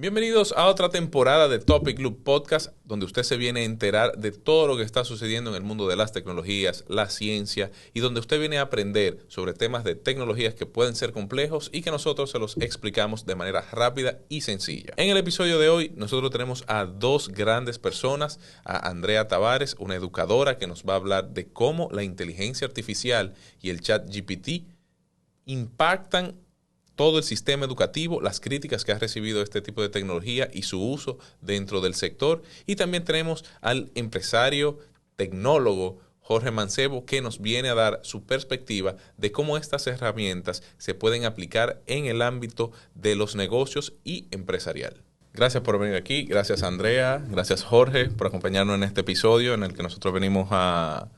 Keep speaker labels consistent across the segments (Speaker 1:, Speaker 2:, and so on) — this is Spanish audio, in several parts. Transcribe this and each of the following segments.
Speaker 1: Bienvenidos a otra temporada de Topic Loop Podcast, donde usted se viene a enterar de todo lo que está sucediendo en el mundo de las tecnologías, la ciencia, y donde usted viene a aprender sobre temas de tecnologías que pueden ser complejos y que nosotros se los explicamos de manera rápida y sencilla. En el episodio de hoy, nosotros tenemos a dos grandes personas, a Andrea Tavares, una educadora que nos va a hablar de cómo la inteligencia artificial y el chat GPT impactan todo el sistema educativo, las críticas que ha recibido este tipo de tecnología y su uso dentro del sector. Y también tenemos al empresario tecnólogo Jorge Mancebo, que nos viene a dar su perspectiva de cómo estas herramientas se pueden aplicar en el ámbito de los negocios y empresarial. Gracias por venir aquí, gracias Andrea, gracias Jorge por acompañarnos en este episodio en el que nosotros venimos a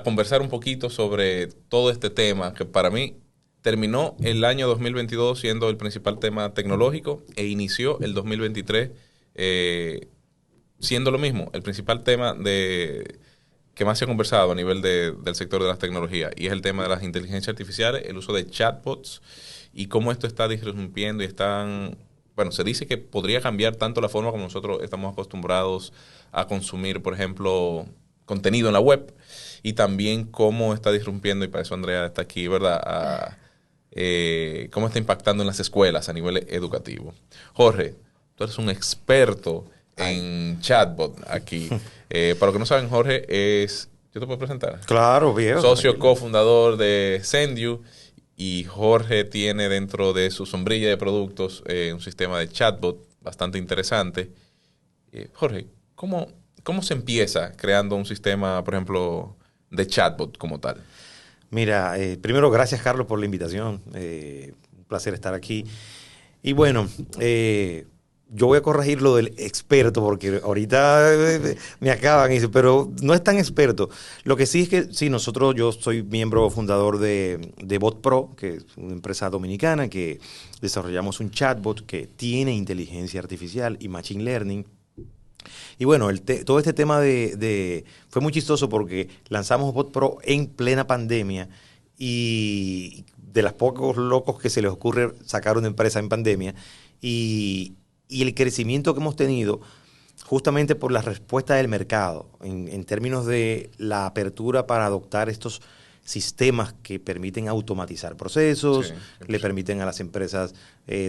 Speaker 1: conversar un poquito sobre todo este tema que para mí terminó el año 2022 siendo el principal tema tecnológico e inició el 2023 siendo lo mismo, el principal tema que más se ha conversado a nivel del sector de las tecnologías, y es el tema de las inteligencias artificiales, el uso de chatbots y cómo esto está disrumpiendo y se dice que podría cambiar tanto la forma como nosotros estamos acostumbrados a consumir, por ejemplo, contenido en la web, y también cómo está disrumpiendo, y para eso Andrea está aquí, ¿verdad?, cómo está impactando en las escuelas a nivel educativo. Jorge, tú eres un experto en chatbot aquí. Para los que no saben, Jorge ¿yo te puedo presentar?
Speaker 2: Claro, viejo.
Speaker 1: Socio cofundador de Sendu, y Jorge tiene dentro de su sombrilla de productos un sistema de chatbot bastante interesante. Jorge, ¿cómo se empieza creando un sistema, por ejemplo, de chatbot como tal?
Speaker 2: Mira, primero gracias Carlos por la invitación, un placer estar aquí. Y bueno, yo voy a corregir lo del experto porque ahorita me acaban y dicen, pero no es tan experto. Lo que sí es que sí, yo soy miembro fundador de BotPro, que es una empresa dominicana que desarrollamos un chatbot que tiene inteligencia artificial y machine learning. Y bueno, todo este tema fue muy chistoso porque lanzamos BotPro en plena pandemia, y de los pocos locos que se les ocurre sacar una empresa en pandemia, y el crecimiento que hemos tenido justamente por la respuesta del mercado en términos de la apertura para adoptar estos sistemas que permiten automatizar procesos, le permiten a las empresas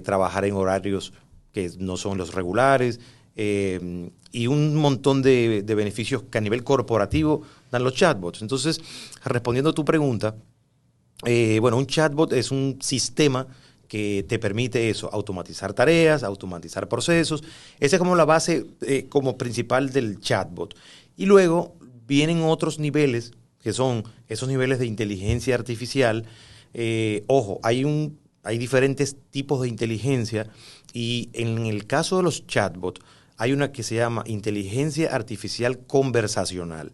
Speaker 2: trabajar en horarios que no son los regulares, y un montón de beneficios que a nivel corporativo dan los chatbots. Entonces, respondiendo a tu pregunta, un chatbot es un sistema que te permite eso, automatizar tareas, automatizar procesos. Esa es como la base como principal del chatbot. Y luego vienen otros niveles, que son esos niveles de inteligencia artificial. Ojo, hay diferentes tipos de inteligencia, y en el caso de los chatbots, hay una que se llama inteligencia artificial conversacional,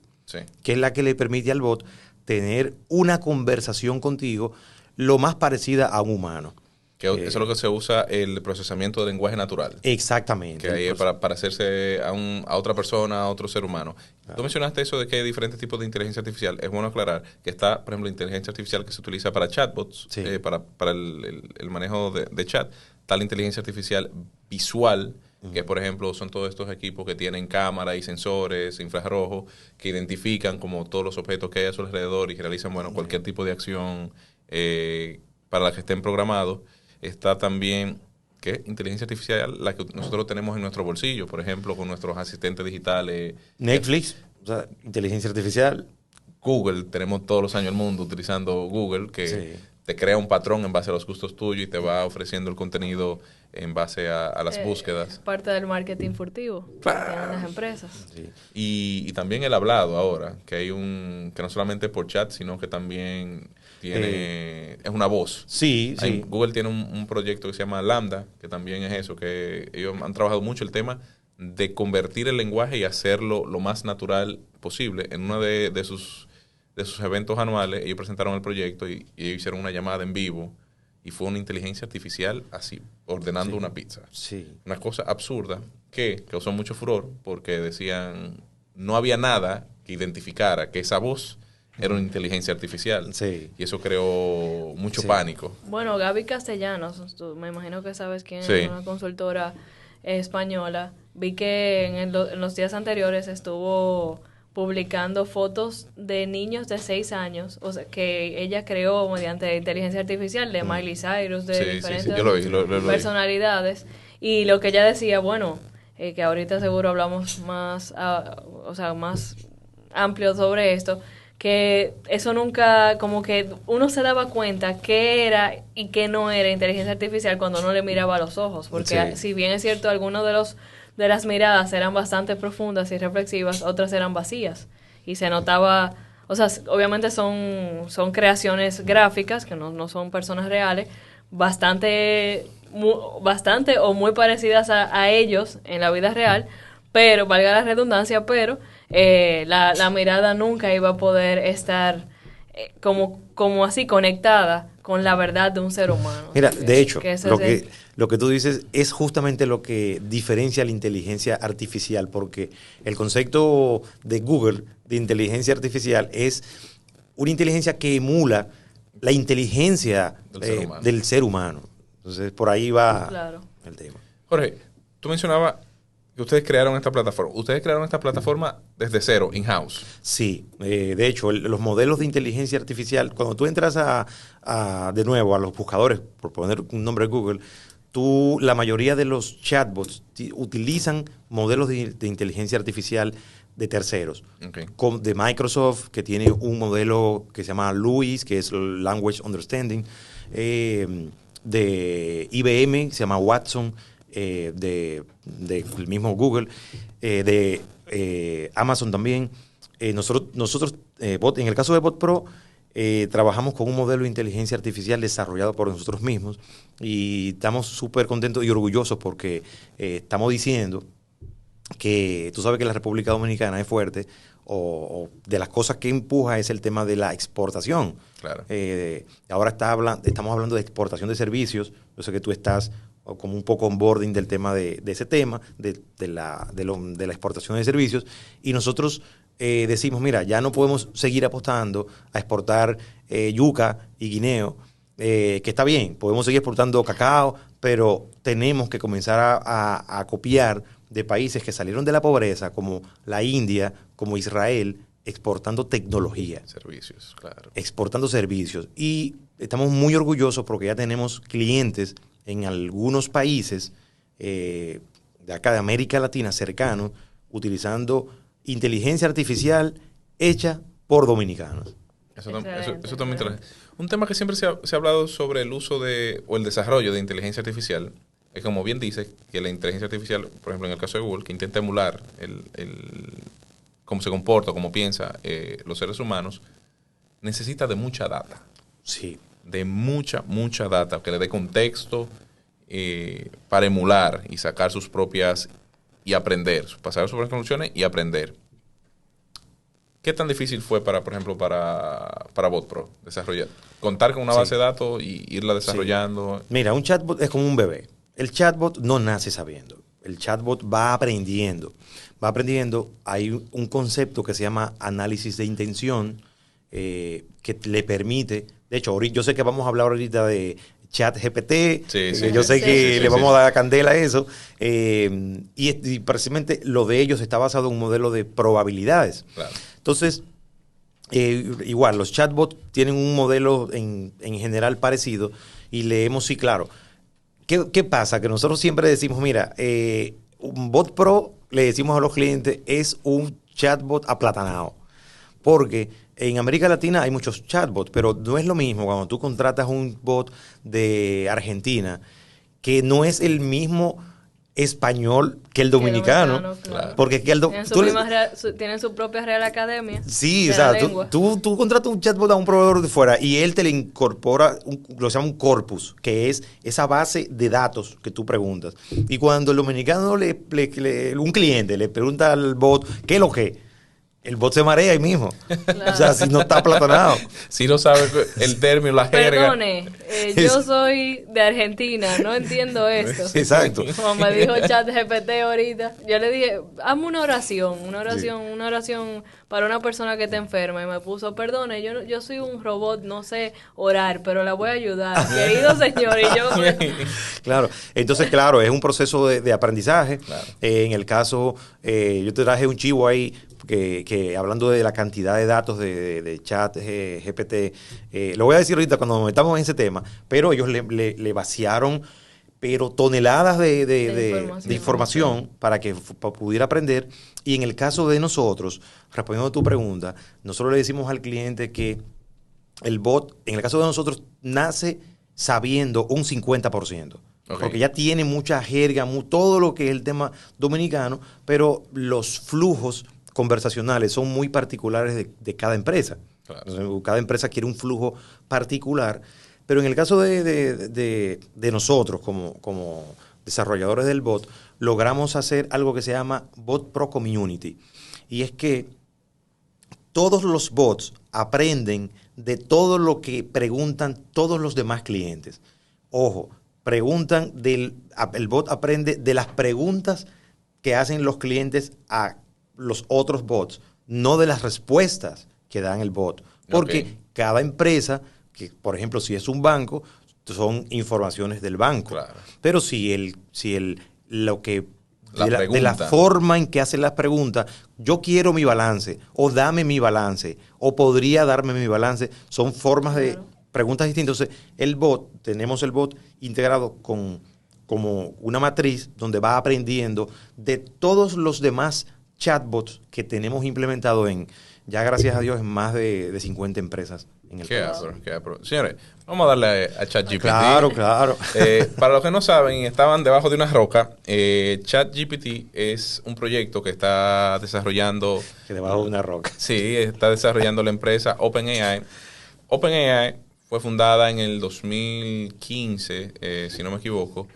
Speaker 2: que es la que le permite al bot tener una conversación contigo lo más parecida a un humano.
Speaker 1: Eso es lo que se usa, el procesamiento de lenguaje natural.
Speaker 2: Exactamente.
Speaker 1: Que ahí es para hacerse a otra persona, a otro ser humano. Tú mencionaste eso de que hay diferentes tipos de inteligencia artificial. Es bueno aclarar que está, por ejemplo, la inteligencia artificial que se utiliza para chatbots, para el manejo de chat. Está la inteligencia artificial visual, que por ejemplo son todos estos equipos que tienen cámara y sensores infrarrojos que identifican como todos los objetos que hay a su alrededor y que realizan cualquier tipo de acción para la que estén programados. Está también inteligencia artificial, la que nosotros tenemos en nuestro bolsillo, por ejemplo, con nuestros asistentes digitales.
Speaker 2: Netflix, inteligencia artificial.
Speaker 1: Google, tenemos todos los años el mundo utilizando Google, que te crea un patrón en base a los gustos tuyos y te va ofreciendo el contenido en base a las búsquedas.
Speaker 3: Parte del marketing furtivo que tienen las empresas.
Speaker 1: Sí. Y también el hablado ahora, que hay que no solamente por chat, sino que también es una voz.
Speaker 2: Sí.
Speaker 1: Google tiene un proyecto que se llama Lambda, que también es eso, que ellos han trabajado mucho el tema de convertir el lenguaje y hacerlo lo más natural posible. En uno de sus eventos anuales, ellos presentaron el proyecto y ellos hicieron una llamada en vivo, y fue una inteligencia artificial así, ordenando una pizza.
Speaker 2: Sí.
Speaker 1: Una cosa absurda que causó mucho furor porque decían, no había nada que identificara que esa voz era una inteligencia artificial.
Speaker 2: Sí.
Speaker 1: Y eso creó mucho pánico.
Speaker 3: Bueno, Gaby Castellanos, me imagino que sabes quién es, una consultora española, vi que en los días anteriores estuvo publicando fotos de niños de 6 años, o sea, que ella creó mediante inteligencia artificial de Miley Cyrus, de diferentes
Speaker 1: yo lo vi.
Speaker 3: personalidades. Y lo que ella decía, bueno, que ahorita seguro hablamos más, o sea, más amplio sobre esto, que eso nunca, como que uno se daba cuenta qué era y qué no era inteligencia artificial cuando uno le miraba a los ojos, porque si bien es cierto, algunos de las miradas eran bastante profundas y reflexivas, otras eran vacías, y se notaba, o sea, obviamente son creaciones gráficas, que no son personas reales, bastante o muy parecidas a ellos en la vida real, pero, valga la redundancia, pero la mirada nunca iba a poder estar como así conectada con la verdad de un ser humano.
Speaker 2: Mira, de hecho,
Speaker 3: que
Speaker 2: lo que tú dices es justamente lo que diferencia la inteligencia artificial, porque el concepto de Google de inteligencia artificial es una inteligencia que emula la inteligencia del ser humano. Entonces, por ahí va el tema.
Speaker 1: Jorge, tú mencionabas que ustedes crearon esta plataforma. Ustedes crearon esta plataforma desde cero, in-house.
Speaker 2: Sí, de hecho, los modelos de inteligencia artificial, cuando tú entras de nuevo a los buscadores, por poner un nombre de Google, la mayoría de los chatbots utilizan modelos de inteligencia artificial de terceros.
Speaker 1: Okay.
Speaker 2: De Microsoft, que tiene un modelo que se llama LUIS, que es Language Understanding, de IBM, se llama Watson, del mismo Google, de Amazon también. Nosotros en el caso de BotPro, trabajamos con un modelo de inteligencia artificial desarrollado por nosotros mismos y estamos súper contentos y orgullosos porque estamos diciendo que tú sabes que la República Dominicana es fuerte o de las cosas que empuja es el tema de la exportación.
Speaker 1: Claro.
Speaker 2: Ahora estamos hablando de exportación de servicios. Yo sé que tú estás como un poco onboarding del tema de ese tema, de la exportación de servicios, y nosotros decimos, mira, ya no podemos seguir apostando a exportar yuca y guineo, que está bien, podemos seguir exportando cacao, pero tenemos que comenzar a copiar de países que salieron de la pobreza, como la India, como Israel, exportando tecnología.
Speaker 1: Servicios, claro.
Speaker 2: Exportando servicios. Y estamos muy orgullosos porque ya tenemos clientes en algunos países de acá de América Latina cercanos, utilizando inteligencia artificial hecha por dominicanos.
Speaker 1: Eso también trae. Un tema que siempre se ha hablado sobre el uso o el desarrollo de inteligencia artificial, es como bien dice, que la inteligencia artificial, por ejemplo en el caso de Google, que intenta emular cómo se comporta, cómo piensa los seres humanos, necesita de mucha data.
Speaker 2: Sí.
Speaker 1: De mucha data, que le dé contexto para emular y sacar sus propias y aprender, pasar sus propias conclusiones y aprender. ¿Qué tan difícil fue por ejemplo, para BotPro desarrollar? Contar con una base de datos y irla desarrollando.
Speaker 2: Sí. Mira, un chatbot es como un bebé. El chatbot no nace sabiendo. El chatbot va aprendiendo. Hay un concepto que se llama análisis de intención que le permite. De hecho, yo sé que vamos a hablar ahorita de ChatGPT. Yo sé que le vamos a dar candela a eso. Y precisamente lo de ellos está basado en un modelo de probabilidades.
Speaker 1: Claro.
Speaker 2: Entonces, igual, los chatbots tienen un modelo en general parecido y leemos, sí, claro. ¿Qué pasa? Que nosotros siempre decimos, mira, un BotPro, le decimos a los clientes, es un chatbot aplatanado. Porque en América Latina hay muchos chatbots, pero no es lo mismo cuando tú contratas un bot de Argentina, que no es el mismo español que el dominicano.
Speaker 3: Claro.
Speaker 2: Porque
Speaker 3: tienen su propia Real Academia.
Speaker 2: Sí, o sea, tú contratas un chatbot a un proveedor de fuera y él te le incorpora lo que se llama un corpus, que es esa base de datos que tú preguntas. Y cuando el dominicano un cliente le pregunta al bot, ¿qué es lo que? el bot se marea ahí mismo.
Speaker 3: Claro.
Speaker 2: O sea, si no está aplatanado.
Speaker 1: Si no sabe el término, la jerga.
Speaker 3: Perdone, yo soy de Argentina, no entiendo esto.
Speaker 2: Exacto.
Speaker 3: Como me dijo ChatGPT ahorita, yo le dije, hazme una oración para una persona que está enferma. Y me puso, perdone, yo soy un robot, no sé orar, pero la voy a ayudar. Querido señor, y yo...
Speaker 2: Claro, entonces, claro, es un proceso de aprendizaje.
Speaker 1: Claro.
Speaker 2: En el caso, yo te traje un chivo ahí que hablando de la cantidad de datos de chat GPT, lo voy a decir ahorita cuando nos metamos en ese tema, pero ellos le vaciaron pero toneladas de información para que pudiera aprender. Y en el caso de nosotros, respondiendo a tu pregunta, nosotros le decimos al cliente que el bot, en el caso de nosotros, nace sabiendo un 50%. Okay. Porque ya tiene mucha jerga, todo lo que es el tema dominicano, pero los flujos conversacionales son muy particulares de cada empresa. Claro. Entonces, cada empresa quiere un flujo particular, pero en el caso de nosotros como desarrolladores del bot, logramos hacer algo que se llama Bot Pro Community. Y es que todos los bots aprenden de todo lo que preguntan todos los demás clientes. Ojo, el bot aprende de las preguntas que hacen los clientes a los otros bots, no de las respuestas que dan el bot. Porque cada empresa, que por ejemplo si es un banco, son informaciones del banco. Claro. Pero de la forma en que hacen las preguntas, yo quiero mi balance, o dame mi balance, o podría darme mi balance, son formas de preguntas distintas. Entonces, tenemos el bot integrado como una matriz donde va aprendiendo de todos los demás chatbots que tenemos implementado ya gracias a Dios en más de 50 empresas en el país.
Speaker 1: Señores, vamos a darle a ChatGPT.
Speaker 2: Claro.
Speaker 1: Para los que no saben y estaban debajo de una roca, ChatGPT es un proyecto que está desarrollando...
Speaker 2: Que debajo de una roca.
Speaker 1: Sí, está desarrollando la empresa OpenAI. OpenAI fue fundada en el 2015, si no me equivoco.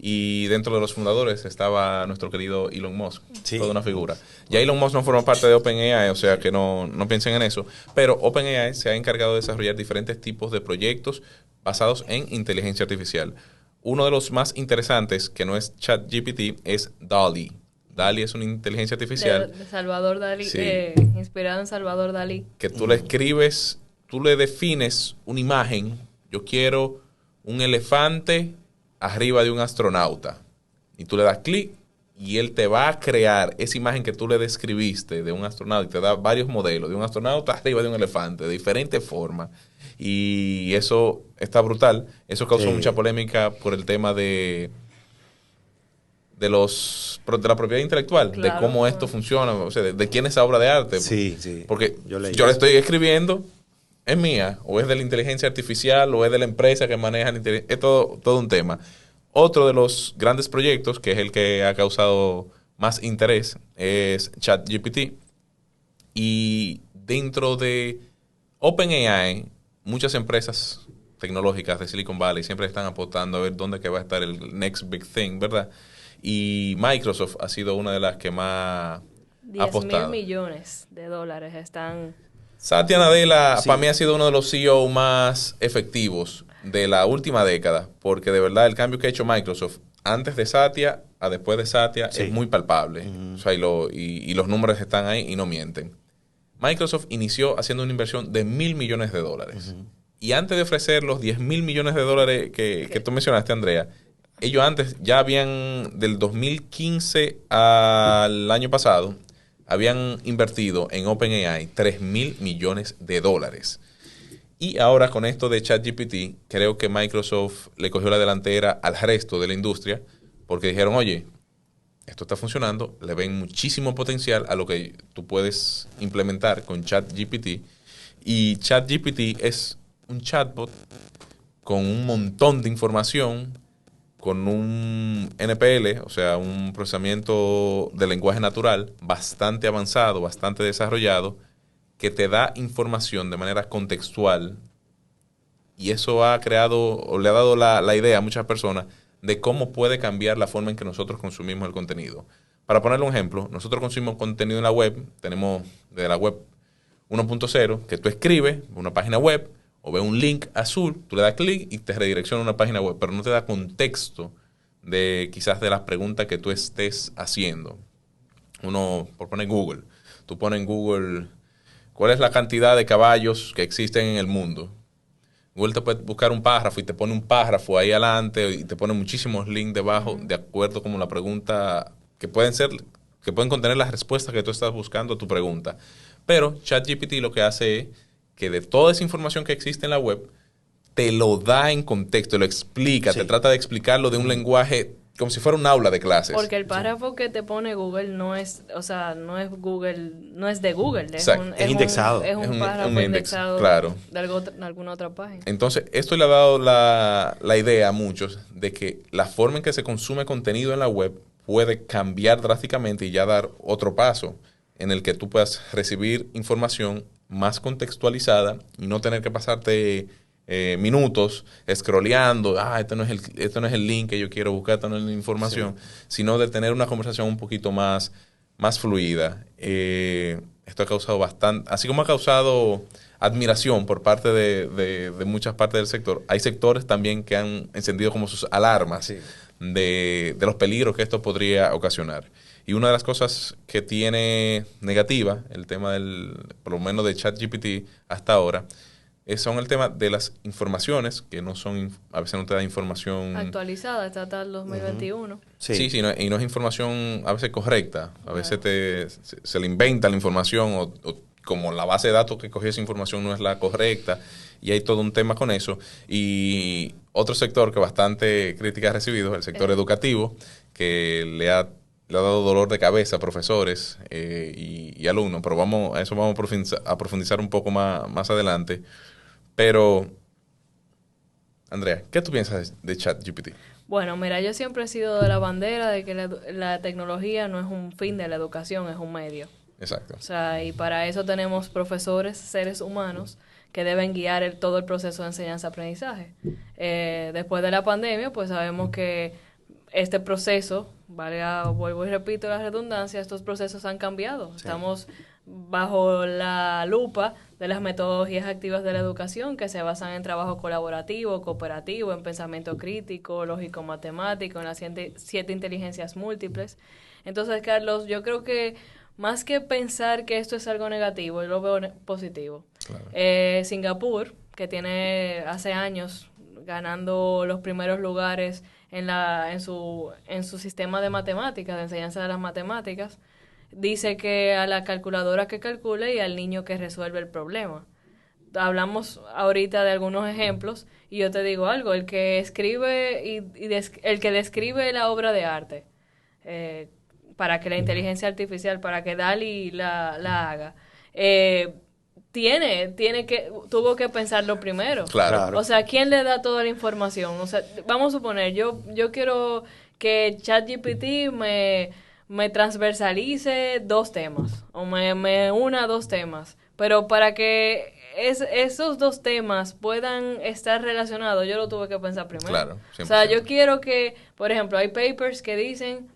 Speaker 1: Y dentro de los fundadores estaba nuestro querido Elon Musk, toda una figura. Ya Elon Musk no forma parte de OpenAI, o sea que no piensen en eso. Pero OpenAI se ha encargado de desarrollar diferentes tipos de proyectos basados en inteligencia artificial. Uno de los más interesantes, que no es ChatGPT, es DALL-E. DALL-E es una inteligencia artificial.
Speaker 3: De Salvador Dalí, sí. Inspirado en Salvador Dalí.
Speaker 1: Que tú le escribes, tú le defines una imagen. Yo quiero un elefante arriba de un astronauta, y tú le das clic y él te va a crear esa imagen que tú le describiste de un astronauta, y te da varios modelos de un astronauta arriba de un elefante de diferentes formas, y eso está brutal. Eso causó mucha polémica por el tema de la propiedad intelectual, de cómo esto funciona, o sea, de quién es esa obra de arte.
Speaker 2: Sí.
Speaker 1: Porque yo le estoy escribiendo, ¿es mía? ¿O es de la inteligencia artificial? ¿O es de la empresa que maneja la inteligencia? Es todo un tema. Otro de los grandes proyectos, que es el que ha causado más interés, es ChatGPT. Y dentro de OpenAI, muchas empresas tecnológicas de Silicon Valley siempre están apostando a ver dónde que va a estar el next big thing, ¿verdad? Y Microsoft ha sido una de las que más ha apostado.
Speaker 3: 10,000 millones de dólares están...
Speaker 1: Satya Nadella para mí ha sido uno de los CEO más efectivos de la última década, porque de verdad el cambio que ha hecho Microsoft antes de Satya a después de Satya es muy palpable. O sea, y los números están ahí y no mienten. Microsoft inició haciendo una inversión de $1,000 millones. Y antes de ofrecer los $10,000 millones que tú mencionaste, Andrea, ellos antes ya habían, del 2015 al año pasado, habían invertido en OpenAI $3,000 millones. Y ahora con esto de ChatGPT, creo que Microsoft le cogió la delantera al resto de la industria, porque dijeron, oye, esto está funcionando, le ven muchísimo potencial a lo que tú puedes implementar con ChatGPT. Y ChatGPT es un chatbot con un montón de información, con un NPL, o sea, un procesamiento de lenguaje natural bastante avanzado, bastante desarrollado, que te da información de manera contextual, y eso ha creado o le ha dado la idea a muchas personas de cómo puede cambiar la forma en que nosotros consumimos el contenido. para ponerle un ejemplo, nosotros consumimos contenido en la web, tenemos de la web 1.0, que tú escribes una página web o ves un link azul, tú le das clic y te redirecciona a una página web, pero no te da contexto de quizás de las preguntas que tú estés haciendo. Uno, por poner Google, tú pones en Google, ¿cuál es la cantidad de caballos que existen en el mundo? Google te puede buscar un párrafo y te pone un párrafo ahí adelante y te pone muchísimos links debajo de acuerdo con la pregunta que pueden contener las respuestas que tú estás buscando a tu pregunta. Pero ChatGPT lo que hace es que de toda esa información que existe en la web, te lo da en contexto, lo explica, te trata de explicarlo de un lenguaje como si fuera un aula de clases.
Speaker 3: Porque el párrafo que te pone Google no es, o sea, no es Google, no es de Google, es
Speaker 2: indexado.
Speaker 3: Es un párrafo indexado
Speaker 1: claro,
Speaker 3: de alguna otra página.
Speaker 1: Entonces, esto le ha dado la idea a muchos de que la forma en que se consume contenido en la web puede cambiar drásticamente y ya dar otro paso en el que tú puedas recibir información más contextualizada y no tener que pasarte minutos scrolleando, este no es el link que yo quiero buscar, esta no es la información, sino de tener una conversación un poquito más fluida. Esto ha causado bastante, así como ha causado admiración por parte de muchas partes del sector, hay sectores también que han encendido como sus alarmas de los peligros que esto podría ocasionar. Y una de las cosas que tiene negativa el tema por lo menos de ChatGPT hasta ahora, son el tema de las informaciones, que no son, a veces no te da información
Speaker 3: actualizada, está hasta el 2021.
Speaker 1: Sí, y no es información a veces correcta. A veces se le inventa la información o como la base de datos que cogió esa información no es la correcta. Y hay todo un tema con eso. Y otro sector que bastante crítica ha recibido, el sector educativo, que le ha dado dolor de cabeza a profesores y alumnos. Pero vamos a profundizar un poco más adelante. Pero, Andrea, ¿qué tú piensas de ChatGPT?
Speaker 3: Bueno, mira, yo siempre he sido de la bandera de que la tecnología no es un fin de la educación, es un medio.
Speaker 1: Exacto.
Speaker 3: O sea, y para eso tenemos profesores, seres humanos, que deben guiar todo el proceso de enseñanza-aprendizaje. Después de la pandemia, pues sabemos que este proceso, vuelvo y repito la redundancia, estos procesos han cambiado. Sí. Estamos bajo la lupa de las metodologías activas de la educación que se basan en trabajo colaborativo, cooperativo, en pensamiento crítico, lógico-matemático, en las 7 inteligencias múltiples. Entonces, Carlos, yo creo que más que pensar que esto es algo negativo, yo lo veo positivo. Claro. Singapur, que tiene hace años ganando los primeros lugares en su sistema de matemáticas, de enseñanza de las matemáticas, dice que a la calculadora que calcule y al niño que resuelve el problema. Hablamos ahorita de algunos ejemplos y yo te digo algo, el que escribe el que describe la obra de arte, para que la inteligencia artificial, para que DALL-E la haga, tuvo que pensarlo primero.
Speaker 1: Claro.
Speaker 3: O sea, ¿quién le da toda la información? O sea, vamos a suponer, yo quiero que ChatGPT me transversalice 2 temas o me una 2 temas, pero para que esos 2 temas puedan estar relacionados, yo lo tuve que pensar primero.
Speaker 1: Claro, 100%.
Speaker 3: O sea, yo quiero que, por ejemplo, hay papers que dicen,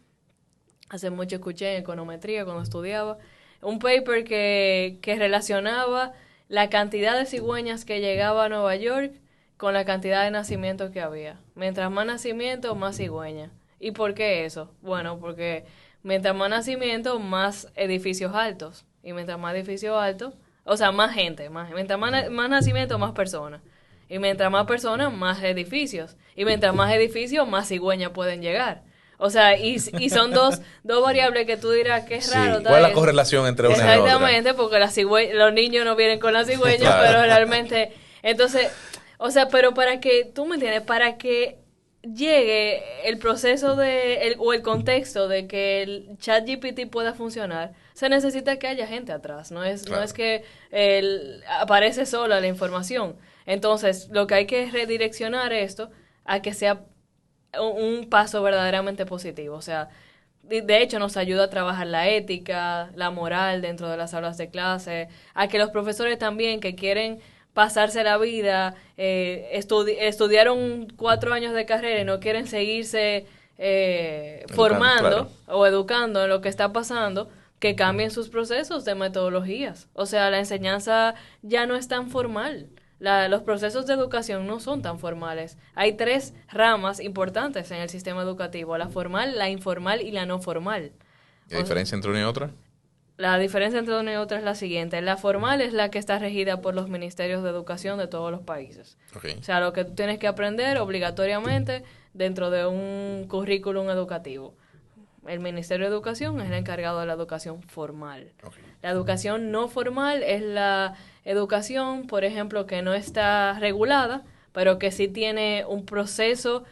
Speaker 3: hace mucho escuché en econometría cuando estudiaba, un paper que relacionaba la cantidad de cigüeñas que llegaba a Nueva York con la cantidad de nacimientos que había. Mientras más nacimientos, más cigüeñas. ¿Y por qué eso? Bueno, porque mientras más nacimientos, más edificios altos. Y mientras más edificios altos, o sea, más gente. Mientras más nacimientos, más personas. Y mientras más personas, más edificios. Y mientras más edificios, más cigüeñas pueden llegar. O sea, y son dos variables que tú dirás que es raro.
Speaker 1: ¿Cuál es la correlación entre una y otra?
Speaker 3: Exactamente, porque los niños no vienen con las cigüeñas, claro. Pero realmente, entonces, o sea, pero para que, tú me entiendes, para que llegue el proceso o el contexto de que el ChatGPT pueda funcionar, se necesita que haya gente atrás, no es que aparece sola la información. Entonces, lo que hay que es redireccionar esto a que sea un paso verdaderamente positivo. O sea, de hecho nos ayuda a trabajar la ética, la moral dentro de las aulas de clase, a que los profesores también que quieren pasarse la vida, estudiaron 4 años de carrera y no quieren seguirse formando
Speaker 1: claro.
Speaker 3: o educando en lo que está pasando, que cambien sus procesos de metodologías. O sea, la enseñanza ya no es tan formal. Los procesos de educación no son tan formales. Hay 3 ramas importantes en el sistema educativo: la formal, la informal y la no formal.
Speaker 1: ¿La diferencia entre una y otra?
Speaker 3: La diferencia entre una y otra es la siguiente. La formal es la que está regida por los ministerios de educación de todos los países.
Speaker 1: Okay.
Speaker 3: O sea, lo que tú tienes que aprender obligatoriamente dentro de un currículum educativo. El Ministerio de Educación es el encargado de la educación formal.
Speaker 1: Okay.
Speaker 3: La educación no formal es la educación, por ejemplo, que no está regulada, pero que sí tiene un proceso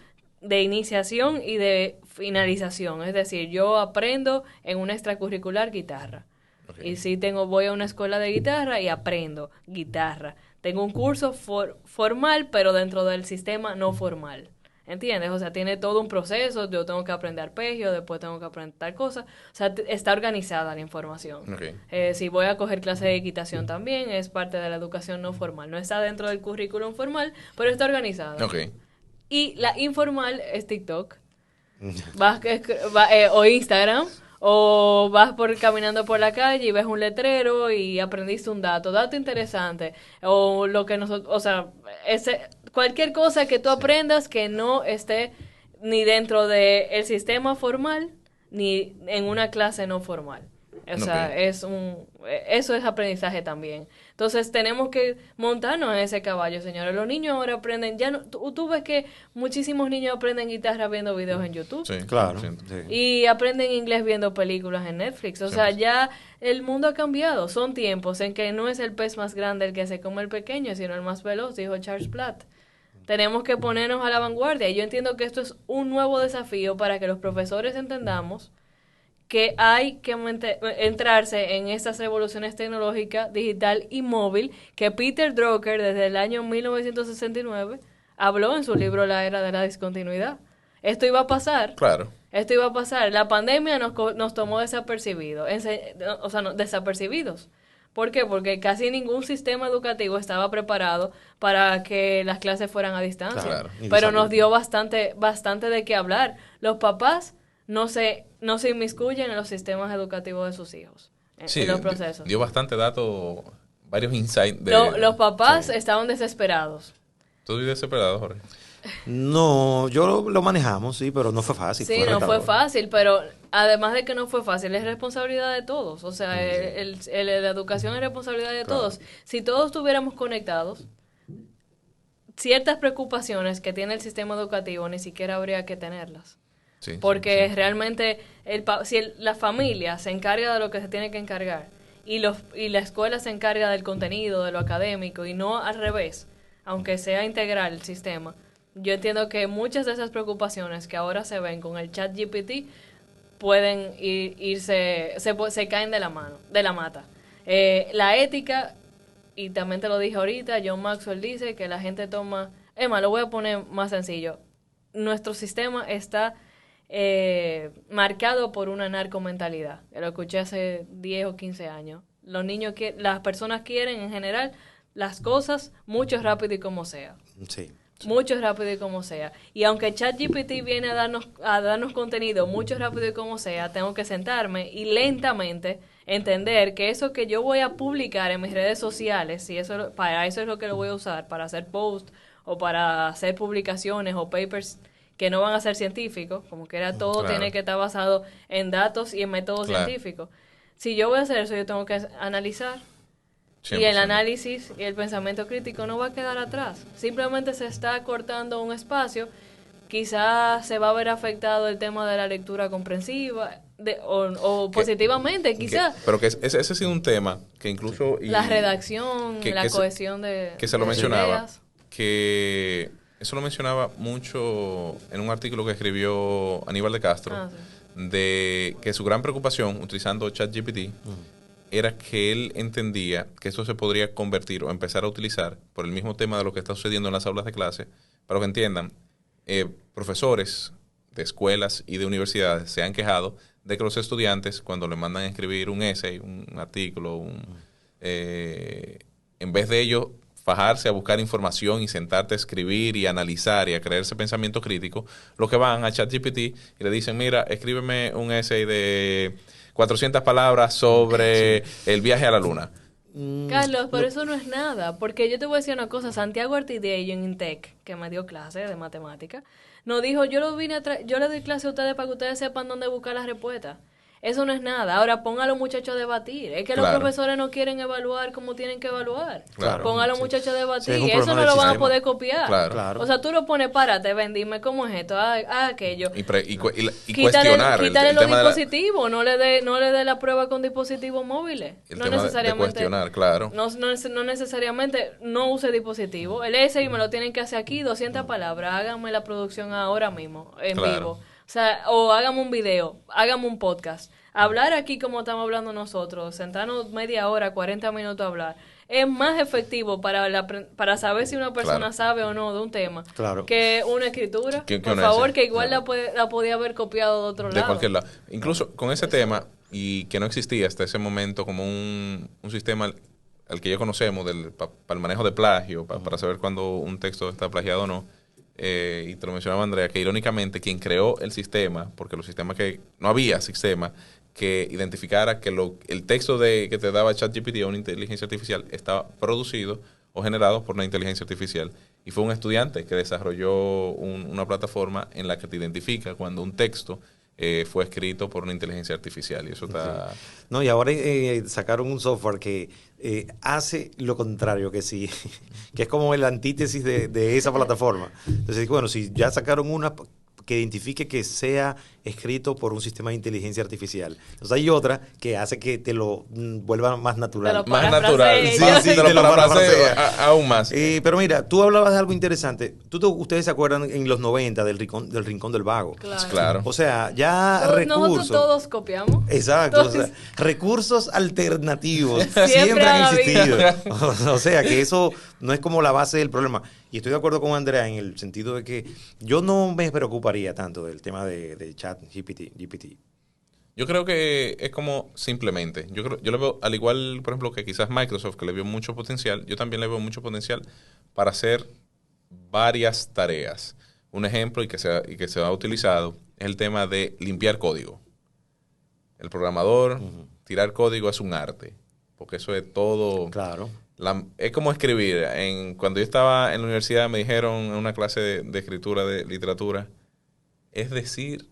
Speaker 3: de iniciación y de finalización. Es decir, yo aprendo en una extracurricular guitarra.
Speaker 1: Okay.
Speaker 3: Y sí voy a una escuela de guitarra y aprendo guitarra. Tengo un curso formal, pero dentro del sistema no formal. ¿Entiendes? O sea, tiene todo un proceso. Yo tengo que aprender arpegio, después tengo que aprender tal cosa. O sea, está organizada la información.
Speaker 1: Okay.
Speaker 3: Si voy a coger clases de equitación también, es parte de la educación no formal. No está dentro del currículum formal, pero está organizada.
Speaker 1: Okay.
Speaker 3: Y la informal es TikTok. O Instagram, o vas caminando por la calle y ves un letrero y aprendiste un dato interesante, o lo que nosotros, o sea, cualquier cosa que tú aprendas que no esté ni dentro del sistema formal ni en una clase no formal. O sea,
Speaker 1: Okay.
Speaker 3: eso es aprendizaje también. Entonces tenemos que montarnos en ese caballo, señores. Los niños ahora aprenden, ya no, tú ves que muchísimos niños aprenden guitarra viendo videos en YouTube.
Speaker 1: Sí,
Speaker 2: Claro.
Speaker 1: sí.
Speaker 2: Sí.
Speaker 3: Y aprenden inglés viendo películas en Netflix. O sea, ya el mundo ha cambiado. Son tiempos en que no es el pez más grande el que se come el pequeño, sino el más veloz, dijo Charles Platt. Tenemos que ponernos a la vanguardia. Y yo entiendo que esto es un nuevo desafío para que los profesores entendamos que hay que entrarse en estas revoluciones tecnológicas, digital y móvil, que Peter Drucker desde el año 1969 habló en su libro La Era de la Discontinuidad. Esto iba a pasar.
Speaker 1: Claro.
Speaker 3: Esto iba a pasar. La pandemia nos tomó desapercibidos. Desapercibidos. ¿Por qué? Porque casi ningún sistema educativo estaba preparado para que las clases fueran a distancia.
Speaker 1: Claro.
Speaker 3: Pero nos dio bastante de qué hablar. Los papás no se inmiscuyen en los sistemas educativos de sus hijos, en los procesos.
Speaker 1: Dio bastante dato, varios insights.
Speaker 3: Los papás
Speaker 1: Sí.
Speaker 3: estaban desesperados.
Speaker 1: ¿Tú vives desesperado, Jorge?
Speaker 2: No, yo lo manejamos, sí, pero no fue fácil.
Speaker 3: Sí, no fue
Speaker 2: retador.
Speaker 3: fácil, pero además de que no fue fácil, es responsabilidad de todos. O sea, la educación es responsabilidad de
Speaker 2: Claro.
Speaker 3: todos. Si todos estuviéramos conectados, ciertas preocupaciones que tiene el sistema educativo ni siquiera habría que tenerlas.
Speaker 1: Sí.
Speaker 3: Porque
Speaker 1: sí.
Speaker 3: realmente la familia se encarga de lo que se tiene que encargar y la escuela se encarga del contenido, de lo académico y no al revés, aunque sea integral el sistema. Yo entiendo que muchas de esas preocupaciones que ahora se ven con el chat GPT pueden se caen de la mata. La ética, y también te lo dije ahorita, John Maxwell dice que la gente toma... Lo voy a poner más sencillo. Nuestro sistema está marcado por una narcomentalidad. Lo escuché hace 10 o 15 años. Las personas quieren en general las cosas mucho rápido y como sea.
Speaker 2: Sí.
Speaker 3: Mucho rápido y como sea. Y aunque ChatGPT viene a darnos contenido mucho rápido y como sea, tengo que sentarme y lentamente entender que eso que yo voy a publicar en mis redes sociales, para eso es lo que lo voy a usar, para hacer posts o para hacer publicaciones o papers que no van a ser científicos, como que era todo,
Speaker 1: Claro.
Speaker 3: tiene que estar basado en datos y en métodos
Speaker 1: Claro.
Speaker 3: científicos. Si yo voy a hacer eso, yo tengo que analizar. Y el
Speaker 1: 100%.
Speaker 3: análisis y el pensamiento crítico no va a quedar atrás. Simplemente se está cortando un espacio. Quizás se va a ver afectado el tema de la lectura comprensiva o positivamente, quizás.
Speaker 1: Pero que ese ha sido un tema que incluso...
Speaker 3: La redacción, la cohesión de
Speaker 1: que se lo
Speaker 3: de
Speaker 1: mencionaba,
Speaker 3: ideas.
Speaker 1: que eso lo mencionaba mucho en un artículo que escribió Aníbal de Castro,
Speaker 3: Ah, sí.
Speaker 1: de que su gran preocupación utilizando ChatGPT era que él entendía que eso se podría convertir o empezar a utilizar por el mismo tema de lo que está sucediendo en las aulas de clase, para que entiendan, profesores de escuelas y de universidades se han quejado de que los estudiantes, cuando le mandan a escribir un essay, un artículo, en vez de ellos fajarse a buscar información y sentarte a escribir y analizar y a creer ese pensamiento crítico, lo que van a ChatGPT y le dicen, mira, escríbeme un essay de 400 palabras sobre el viaje a la luna.
Speaker 3: Carlos, pero eso no es nada, porque yo te voy a decir una cosa, Santiago Artidello en Intec, que me dio clase de matemática, nos dijo, yo le doy clase a ustedes para que ustedes sepan dónde buscar las respuestas. Eso no es nada. Ahora ponga a los muchachos a debatir. Es que los profesores no quieren evaluar como tienen que evaluar.
Speaker 1: Claro.
Speaker 3: Ponga a los muchachos a debatir.
Speaker 2: Sí,
Speaker 3: Eso no lo van a poder copiar.
Speaker 1: Claro.
Speaker 3: O sea, tú lo pones, párate, ven, dime cómo es esto, aquello.
Speaker 1: Y cuestionar
Speaker 3: quítale
Speaker 1: el
Speaker 3: los
Speaker 1: tema
Speaker 3: dispositivos, no le dé la prueba con dispositivos móviles.
Speaker 1: el
Speaker 3: No
Speaker 1: tema de
Speaker 3: necesariamente.
Speaker 1: cuestionar, claro.
Speaker 3: No necesariamente no use dispositivo. El essay me lo tienen que hacer aquí, 200 palabras. Háganme la producción ahora mismo, en vivo. O sea, o hágame un video, hágame un podcast. Hablar aquí como estamos hablando nosotros, sentarnos media hora, 40 minutos a hablar, es más efectivo para saber si una persona sabe o no de un tema que una escritura. Por favor, que igual la podía haber copiado de otro lado.
Speaker 1: De cualquier lado. Incluso con ese tema, y que no existía hasta ese momento como un sistema al que ya conocemos para el manejo de plagio, para saber cuándo un texto está plagiado o no. Y te lo mencionaba Andrea, que irónicamente quien creó el sistema, porque los sistemas que no había sistema que identificara que el texto que te daba ChatGPT a una inteligencia artificial estaba producido o generado por una inteligencia artificial. Y fue un estudiante que desarrolló una plataforma en la que te identifica cuando un texto fue escrito por una inteligencia artificial. Y eso está...
Speaker 2: No, y ahora sacaron un software que hace lo contrario que sí, que es como el antítesis de esa plataforma. Entonces, bueno, si ya sacaron una que identifique que sea escrito por un sistema de inteligencia artificial. Entonces hay otra que hace que te lo vuelva más natural.
Speaker 1: Más natural.
Speaker 2: Sí, te lo parafrasea
Speaker 1: aún más.
Speaker 2: Pero mira, tú hablabas de algo interesante. Ustedes se acuerdan en los 90 del Rincón del Vago.
Speaker 3: Claro.
Speaker 2: O sea, ya
Speaker 3: nosotros todos copiamos.
Speaker 2: Exacto. O sea, recursos alternativos siempre han existido. O sea, que eso no es como la base del problema. Y estoy de acuerdo con Andrea en el sentido de que yo no me preocuparía tanto del tema de ChatGPT.
Speaker 1: Yo creo que es como simplemente. Yo le veo, al igual, por ejemplo, que quizás Microsoft, que le vio mucho potencial, yo también le veo mucho potencial para hacer varias tareas. Un ejemplo y que se ha utilizado es el tema de limpiar código. El programador, tirar código es un arte, porque eso es todo...
Speaker 2: Claro.
Speaker 1: Es como escribir. Cuando yo estaba en la universidad me dijeron en una clase de escritura de literatura, es decir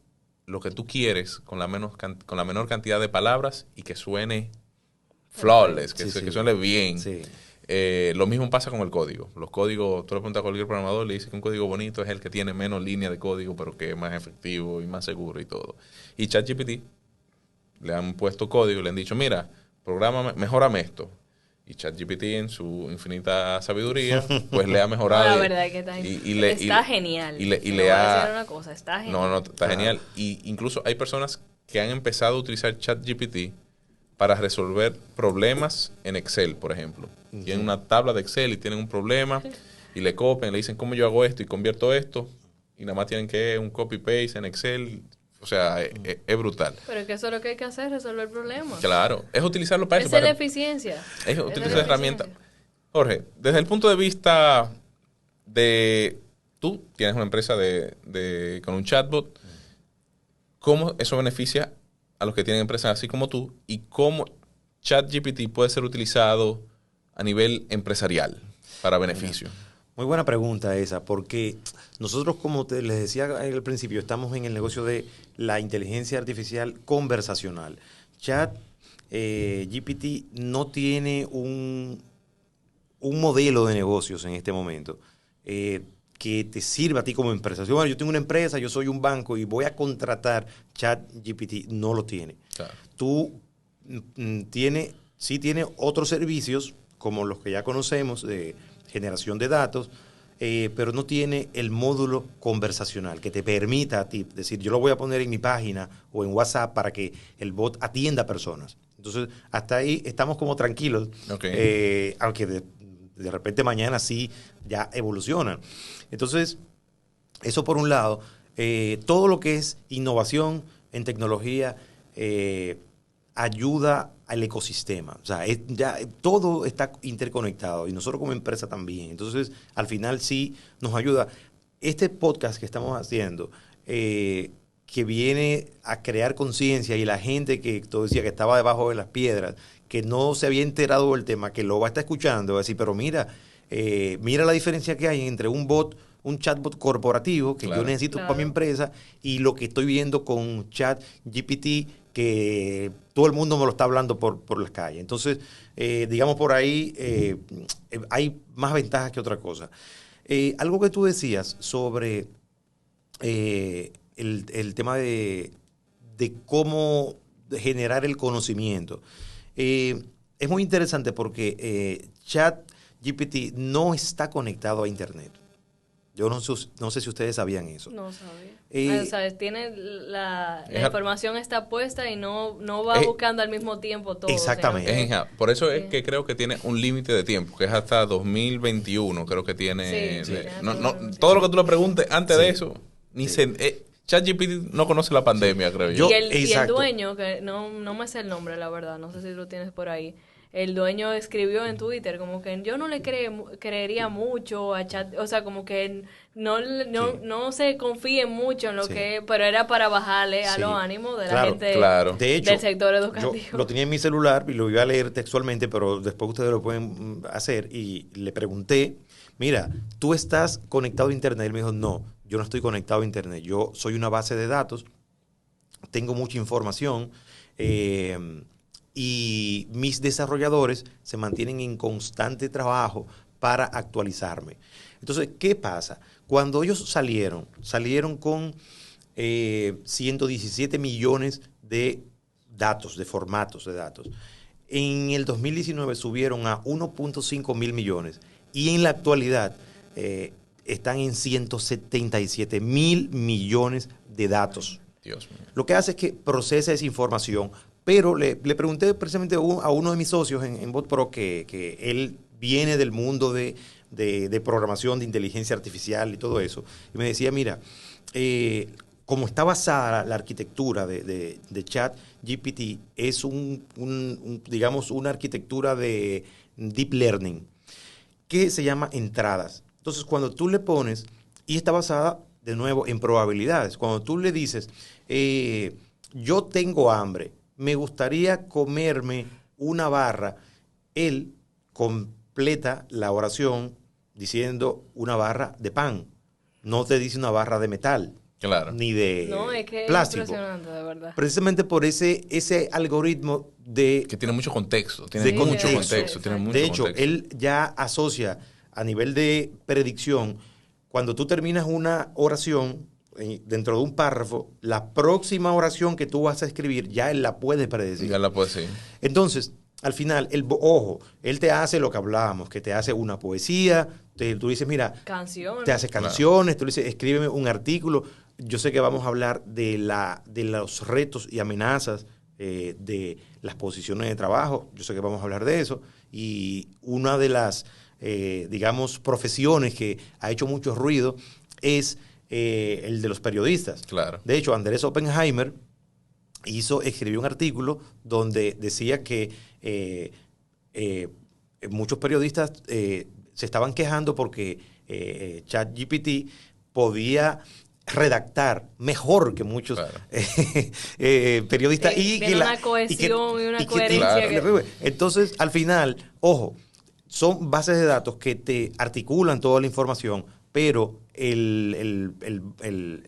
Speaker 1: lo que tú quieres con la menor cantidad de palabras y que suene flawless, que suene bien.
Speaker 2: Sí.
Speaker 1: Lo mismo pasa con el código. Los códigos, tú le preguntas a cualquier programador, le dice que un código bonito es el que tiene menos líneas de código, pero que es más efectivo y más seguro y todo. Y ChatGPT le han puesto código y le han dicho, mira, mejórame esto. Y ChatGPT en su infinita sabiduría, pues le ha mejorado.
Speaker 3: No, la verdad es que está genial.
Speaker 1: Y le ha...
Speaker 3: Voy a decir una cosa, está genial.
Speaker 1: No, está genial. Y incluso hay personas que han empezado a utilizar ChatGPT para resolver problemas en Excel, por ejemplo. Tienen una tabla de Excel y tienen un problema y le copian, le dicen cómo yo hago esto y convierto esto y nada más tienen que un copy-paste en Excel. O sea, es brutal.
Speaker 3: Pero es que eso es lo que hay que hacer, resolver problemas.
Speaker 1: Claro, es utilizarlo para eso.
Speaker 3: Esa es la eficiencia.
Speaker 1: Es utilizar herramientas. Jorge, desde el punto de vista de... Tú tienes una empresa con un chatbot. ¿Cómo eso beneficia a los que tienen empresas así como tú? ¿Y cómo ChatGPT puede ser utilizado a nivel empresarial para beneficio?
Speaker 2: Muy buena pregunta esa, porque nosotros, como les decía al principio, estamos en el negocio de la inteligencia artificial conversacional. ChatGPT no tiene un modelo de negocios en este momento que te sirva a ti como empresa. Bueno, yo tengo una empresa, yo soy un banco y voy a contratar ChatGPT. No lo tiene.
Speaker 1: Claro.
Speaker 2: Tú sí tiene otros servicios, como los que ya conocemos, de generación de datos, pero no tiene el módulo conversacional que te permita a ti decir, yo lo voy a poner en mi página o en WhatsApp para que el bot atienda a personas. Entonces, hasta ahí estamos como tranquilos, aunque de repente mañana sí ya evolucionan. Entonces, eso por un lado. Todo lo que es innovación en tecnología ayuda al ecosistema. O sea, ya todo está interconectado y nosotros como empresa también. Entonces, al final sí nos ayuda. Este podcast que estamos haciendo, que viene a crear conciencia, y la gente que tú decías que estaba debajo de las piedras, que no se había enterado del tema, que lo va a estar escuchando, va a decir, pero mira, mira la diferencia que hay entre un bot, un chatbot corporativo que yo necesito para mi empresa, y lo que estoy viendo con ChatGPT, que todo el mundo me lo está hablando por las calles. Entonces, digamos por ahí, hay más ventajas que otra cosa. Algo que tú decías sobre el tema de cómo generar el conocimiento. Es muy interesante porque ChatGPT no está conectado a Internet. Yo no sé si ustedes sabían eso.
Speaker 3: No sabía. O sea, tiene la información está puesta y no va buscando al mismo tiempo todo.
Speaker 2: Exactamente.
Speaker 3: O sea,
Speaker 1: Por eso es que creo que tiene un límite de tiempo, que es hasta 2021, creo que tiene.
Speaker 3: Sí,
Speaker 1: todo lo que tú le preguntes antes de eso, ChatGPT no conoce la pandemia, creo yo.
Speaker 3: Y el dueño, que no me sé el nombre, la verdad, no sé si lo tienes por ahí. El dueño escribió en Twitter como que yo no le creería mucho a Chat, o sea, como que no se confíen mucho en lo que, pero era para bajarle a los ánimos de la gente
Speaker 2: de hecho,
Speaker 3: del sector educativo.
Speaker 2: Yo lo tenía en mi celular y lo iba a leer textualmente, pero después ustedes lo pueden hacer, y le pregunté, mira, ¿tú estás conectado a Internet? Él me dijo, no, yo no estoy conectado a Internet, yo soy una base de datos, tengo mucha información, y mis desarrolladores se mantienen en constante trabajo para actualizarme. Entonces, ¿qué pasa? Cuando ellos salieron con 117 millones de datos, de formatos de datos. En el 2019 subieron a 1.5 mil millones y en la actualidad están en 177 mil millones de datos.
Speaker 1: Dios mío.
Speaker 2: Lo que hace es que procesa esa información. Pero le pregunté precisamente a uno de mis socios en BotPro, que él viene del mundo de programación, de inteligencia artificial y todo eso. Y me decía, mira, como está basada la arquitectura de ChatGPT, es digamos, una arquitectura de deep learning que se llama entradas. Entonces, cuando tú le pones, y está basada, de nuevo, en probabilidades. Cuando tú le dices, yo tengo hambre, me gustaría comerme una barra, él completa la oración diciendo una barra de pan. No te dice una barra de metal.
Speaker 1: Claro.
Speaker 2: Ni de
Speaker 3: es que
Speaker 2: plástico.
Speaker 3: Es impresionante, de verdad.
Speaker 2: Precisamente por ese algoritmo de...
Speaker 1: Que tiene mucho contexto.
Speaker 3: De
Speaker 2: hecho, él ya asocia a nivel de predicción, cuando tú terminas una oración, dentro de un párrafo, la próxima oración que tú vas a escribir, ya él la puede predecir.
Speaker 1: Ya la puede decir.
Speaker 2: Entonces, al final, él te hace lo que hablábamos, que te hace una poesía, tú dices, mira,
Speaker 3: canciones.
Speaker 2: Te hace canciones, tú le dices, escríbeme un artículo. Yo sé que vamos a hablar de los retos y amenazas de las posiciones de trabajo, yo sé que vamos a hablar de eso, y una de las, digamos, profesiones que ha hecho mucho ruido es el de los periodistas.
Speaker 1: Claro.
Speaker 2: De hecho, Andrés Oppenheimer escribió un artículo donde decía que muchos periodistas se estaban quejando porque ChatGPT podía redactar mejor que muchos periodistas.
Speaker 3: Una cohesión y una coherencia.
Speaker 2: Entonces, al final, ojo, son bases de datos que te articulan toda la información, pero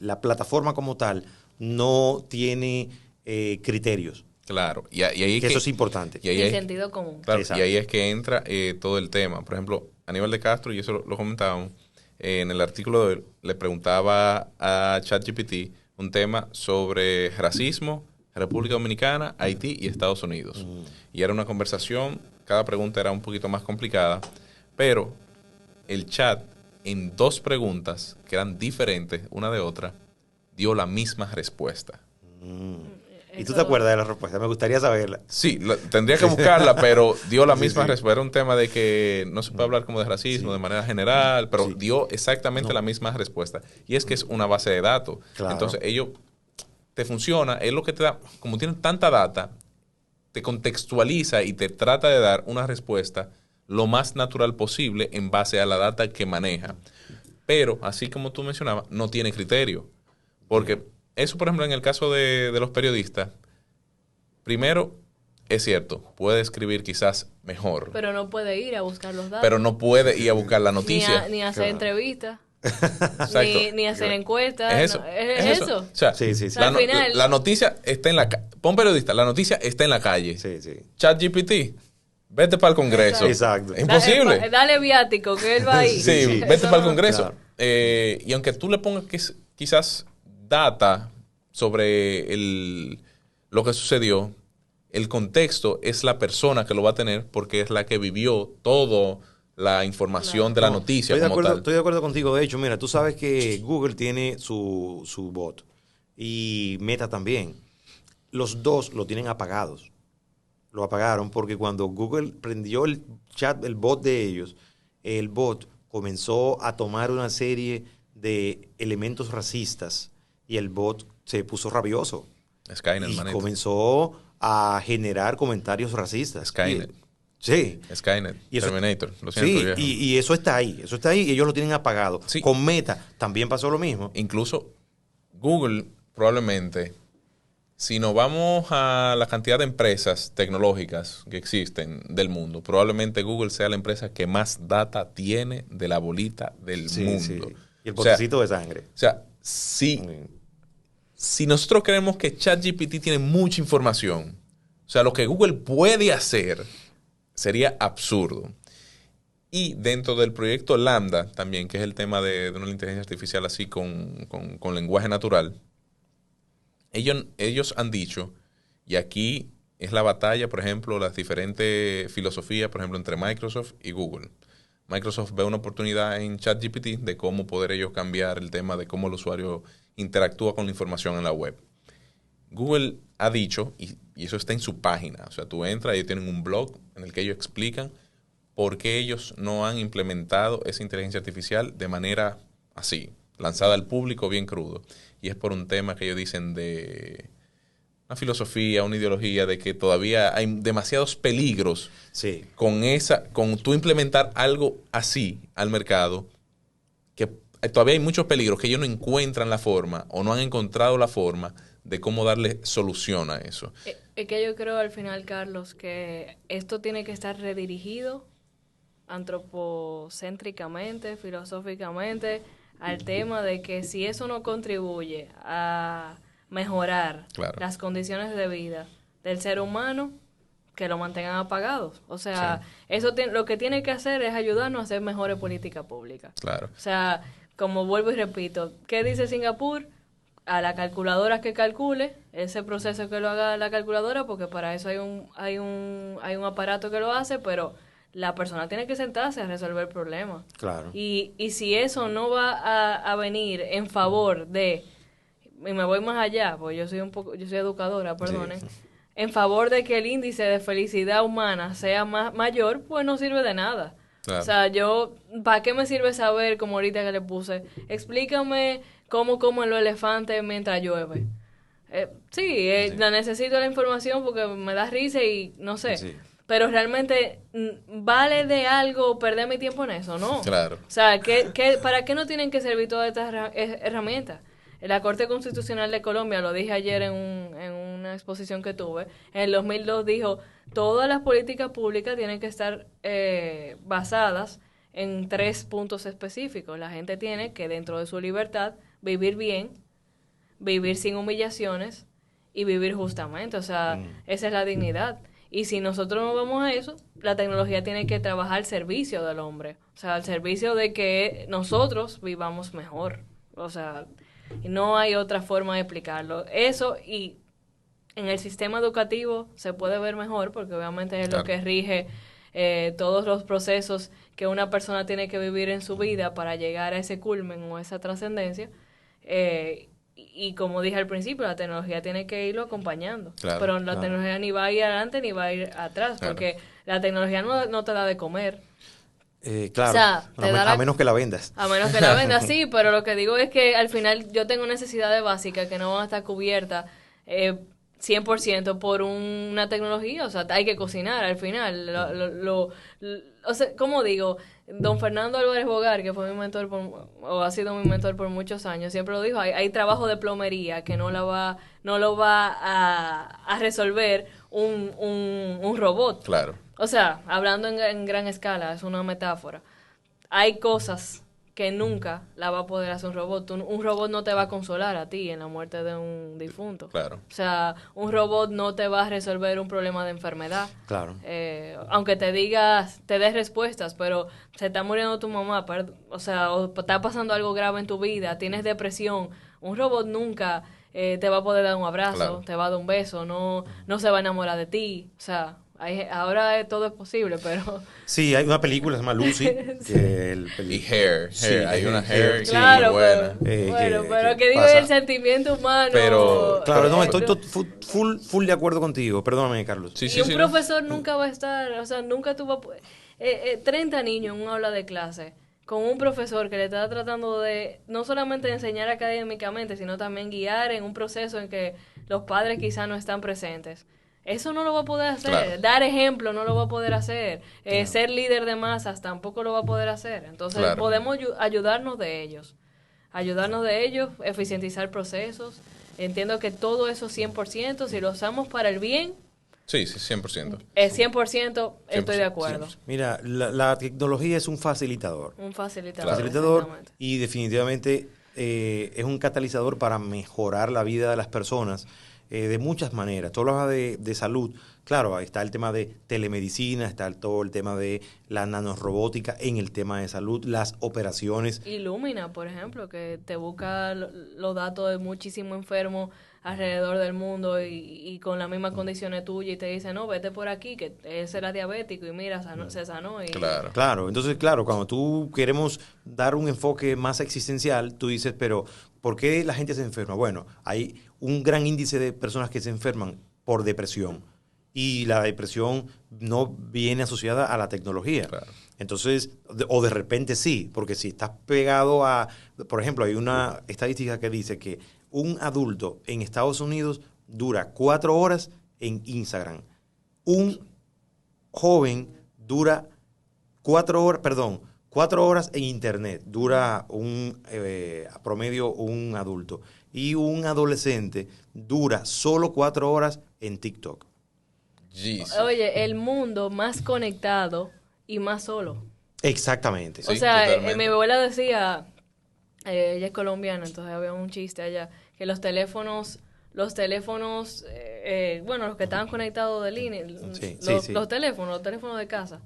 Speaker 2: la plataforma como tal no tiene criterios.
Speaker 1: Claro, y ahí
Speaker 2: eso es importante.
Speaker 3: Y el sentido común.
Speaker 1: Claro, y ahí es que entra todo el tema. Por ejemplo, Aníbal de Castro, y eso lo comentábamos, en el artículo le preguntaba a ChatGPT un tema sobre racismo, República Dominicana, Haití y Estados Unidos. Y era una conversación, cada pregunta era un poquito más complicada, pero el chat, en 2 preguntas que eran diferentes una de otra, dio la misma respuesta.
Speaker 2: ¿Y tú te acuerdas de la respuesta? Me gustaría saberla.
Speaker 1: Sí, tendría que buscarla, pero dio la misma respuesta. Era un tema de que no se puede hablar como de racismo de manera general, pero dio exactamente la misma respuesta. Y es que es una base de datos.
Speaker 2: Claro.
Speaker 1: Entonces, ellos te funciona, es lo que te da, como tienen tanta data, te contextualiza y te trata de dar una respuesta lo más natural posible en base a la data que maneja. Pero, así como tú mencionabas, no tiene criterio. Porque eso, por ejemplo, en el caso de los periodistas, primero, es cierto, puede escribir quizás mejor.
Speaker 3: Pero no puede ir a buscar los datos.
Speaker 1: Pero no puede ir a buscar la noticia.
Speaker 3: Ni hacer entrevistas.
Speaker 1: Exacto.
Speaker 3: Ni hacer encuestas.
Speaker 1: Es eso.
Speaker 3: No, es eso.
Speaker 1: O sea,
Speaker 2: Sí.
Speaker 3: Al final,
Speaker 1: la noticia está en la calle. Pon periodista, la noticia está en la calle.
Speaker 2: Sí.
Speaker 1: ChatGPT, vete para el Congreso.
Speaker 2: Exacto.
Speaker 1: Es imposible.
Speaker 3: Dale viático, que él va ahí.
Speaker 1: Sí, vete
Speaker 3: Eso
Speaker 1: para el
Speaker 3: no.
Speaker 1: Congreso.
Speaker 2: Claro.
Speaker 1: Y aunque tú le pongas quizás data sobre lo que sucedió, el contexto es la persona que lo va a tener porque es la que vivió toda la información de la noticia como tal.
Speaker 2: Estoy de acuerdo contigo. De hecho, mira, tú sabes que Google tiene su bot y Meta también. Los dos lo tienen apagados. Lo apagaron porque cuando Google prendió el chat, el bot de ellos, el bot comenzó a tomar una serie de elementos racistas y el bot se puso rabioso.
Speaker 1: Skynet,
Speaker 2: Y
Speaker 1: manito.
Speaker 2: comenzó a generar comentarios racistas.
Speaker 1: Skynet.
Speaker 2: Sí.
Speaker 1: Skynet,
Speaker 2: Y eso-
Speaker 1: Terminator. Lo siento,
Speaker 2: Sí,
Speaker 1: viejo.
Speaker 2: y eso está ahí y ellos lo tienen apagado.
Speaker 1: Sí.
Speaker 2: Con Meta también pasó lo mismo.
Speaker 1: Incluso Google probablemente, si nos vamos a la cantidad de empresas tecnológicas que existen del mundo, probablemente Google sea la empresa que más data tiene de la bolita del mundo.
Speaker 2: Y el
Speaker 1: O sea,
Speaker 2: potecito de sangre.
Speaker 1: O sea, si nosotros creemos que ChatGPT tiene mucha información, o sea, lo que Google puede hacer sería absurdo. Y dentro del proyecto Lambda también, que es el tema de una inteligencia artificial así con lenguaje natural, ellos han dicho, y aquí es la batalla, por ejemplo, las diferentes filosofías, por ejemplo, entre Microsoft y Google. Microsoft ve una oportunidad en ChatGPT de cómo poder ellos cambiar el tema de cómo el usuario interactúa con la información en la web. Google ha dicho, y eso está en su página, o sea, tú entras y ellos tienen un blog en el que ellos explican por qué ellos no han implementado esa inteligencia artificial de manera así, lanzada al público bien crudo. Y es por un tema que ellos dicen de una filosofía, una ideología de que todavía hay demasiados peligros
Speaker 2: Sí.
Speaker 1: con tú implementar algo así al mercado, que todavía hay muchos peligros que ellos no encuentran la forma o no han encontrado la forma de cómo darle solución a eso.
Speaker 3: Es que yo creo al final, Carlos, que esto tiene que estar redirigido antropocéntricamente, filosóficamente, al tema de que si eso no contribuye a mejorar
Speaker 1: Claro.
Speaker 3: las condiciones de vida del ser humano, que lo mantengan apagados. O sea, eso lo que tiene que hacer es ayudarnos a hacer mejores políticas públicas.
Speaker 1: Claro.
Speaker 3: O sea, como vuelvo y repito, ¿qué dice Singapur? A la calculadora que calcule ese proceso, que lo haga la calculadora, porque para eso hay un aparato que lo hace, pero la persona tiene que sentarse a resolver el problema.
Speaker 2: Claro.
Speaker 3: Y si eso no va a venir en favor de, y me voy más allá, porque yo soy educadora, perdonen,
Speaker 2: Sí.
Speaker 3: en favor de que el índice de felicidad humana sea mayor, pues no sirve de nada.
Speaker 1: Claro.
Speaker 3: O sea, ¿para qué me sirve saber, como ahorita que le puse, explícame cómo comen los elefantes mientras llueve? Sí, necesito la información porque me da risa y no sé.
Speaker 2: Sí.
Speaker 3: Pero realmente, ¿vale de algo perder mi tiempo en eso? No.
Speaker 1: Claro.
Speaker 3: O sea, ¿para qué no tienen que servir todas estas herramientas? La Corte Constitucional de Colombia, lo dije ayer en una exposición que tuve, en el 2002 dijo, todas las políticas públicas tienen que estar basadas en 3 puntos específicos. La gente tiene que, dentro de su libertad, vivir bien, vivir sin humillaciones y vivir justamente. O sea, esa es la dignidad. Y si nosotros no vamos a eso, la tecnología tiene que trabajar al servicio del hombre. O sea, al servicio de que nosotros vivamos mejor. O sea, no hay otra forma de explicarlo. Eso, y en el sistema educativo se puede ver mejor, porque obviamente es lo que rige todos los procesos que una persona tiene que vivir en su vida para llegar a ese culmen o esa trascendencia. Y como dije al principio, la tecnología tiene que irlo acompañando.
Speaker 1: Claro,
Speaker 3: pero la tecnología ni va a ir adelante ni va a ir atrás,
Speaker 1: Claro.
Speaker 3: porque la tecnología no te da de comer.
Speaker 2: Claro.
Speaker 3: O sea, te da
Speaker 2: a menos que la vendas.
Speaker 3: A menos que la venda, sí, pero lo que digo es que al final yo tengo necesidades básicas que no van a estar cubiertas 100% por una tecnología, o sea, hay que cocinar al final. O sea, como digo, don Fernando Álvarez Bogar, que fue mi mentor o ha sido mi mentor por muchos años, siempre lo dijo, hay trabajo de plomería que no lo va a resolver un robot.
Speaker 1: Claro.
Speaker 3: O sea, hablando en gran escala, es una metáfora. Hay cosas que nunca la va a poder hacer un robot. Un robot no te va a consolar a ti en la muerte de un difunto.
Speaker 1: Claro.
Speaker 3: O sea, un robot no te va a resolver un problema de enfermedad.
Speaker 2: Claro.
Speaker 3: Aunque te des respuestas, pero se está muriendo tu mamá, o sea, o está pasando algo grave en tu vida, tienes depresión, un robot nunca te va a poder dar un abrazo,
Speaker 1: Claro.
Speaker 3: te va a dar un beso, no se va a enamorar de ti. O sea, ahora todo es posible, pero...
Speaker 2: Sí, hay una película que se llama Lucy.
Speaker 1: Y Hair.
Speaker 2: Sí,
Speaker 1: hay una
Speaker 2: Hair,
Speaker 1: Hair
Speaker 2: sí.
Speaker 3: Claro,
Speaker 1: muy buena.
Speaker 3: pero que digo
Speaker 2: pasa.
Speaker 3: el sentimiento humano.
Speaker 1: Pero-
Speaker 2: Claro, no, estoy full de acuerdo contigo. Perdóname, Carlos.
Speaker 1: Sí,
Speaker 3: Y
Speaker 1: sí,
Speaker 3: un
Speaker 1: sí, ¿no?
Speaker 3: profesor nunca va a estar, o sea, nunca tú vas a 30 niños en un aula de clase con un profesor que le está tratando de no solamente enseñar académicamente, sino también guiar en un proceso en que los padres quizás no están presentes. Eso no lo va a poder hacer.
Speaker 1: Claro.
Speaker 3: Dar ejemplo no lo va a poder hacer. Ser líder de masas tampoco lo va a poder hacer. Entonces
Speaker 1: Claro.
Speaker 3: podemos ayudarnos de ellos. Eficientizar procesos. Entiendo que todo eso 100%, si lo usamos para el bien,
Speaker 1: Sí, 100%.
Speaker 3: 100% estoy de acuerdo.
Speaker 2: Mira, la tecnología es un facilitador.
Speaker 3: Un facilitador.
Speaker 2: Facilitador
Speaker 3: exactamente.
Speaker 2: y definitivamente es un catalizador para mejorar la vida de las personas de muchas maneras. Tú hablabas de salud. Claro, ahí está el tema de telemedicina, está todo el tema de la nanorobótica en el tema de salud, las operaciones.
Speaker 3: Illumina, por ejemplo, que te busca los datos de muchísimos enfermos alrededor del mundo y con las mismas condiciones tuyas y te dice, no, vete por aquí, que ese era diabético y mira, se sanó. Y,
Speaker 1: Claro.
Speaker 2: Claro, entonces, claro, cuando tú queremos dar un enfoque más existencial, tú dices, pero ¿por qué la gente se enferma? Bueno, hay un gran índice de personas que se enferman por depresión y la depresión no viene asociada a la tecnología.
Speaker 1: Claro.
Speaker 2: Entonces, o de repente sí, porque si estás pegado a, por ejemplo, hay una estadística que dice que un adulto en Estados Unidos dura 4 horas en Instagram. Un joven dura 4 horas en internet, dura a promedio un adulto. Y un adolescente dura solo 4 horas en TikTok.
Speaker 1: Jesus.
Speaker 3: Oye, el mundo más conectado y más solo.
Speaker 2: Exactamente.
Speaker 1: Sí,
Speaker 3: o sea,
Speaker 1: totalmente.
Speaker 3: mi abuela decía, ella es colombiana, entonces había un chiste allá, que los teléfonos, bueno, los que estaban conectados de línea,
Speaker 2: Sí, sí.
Speaker 3: los teléfonos de casa,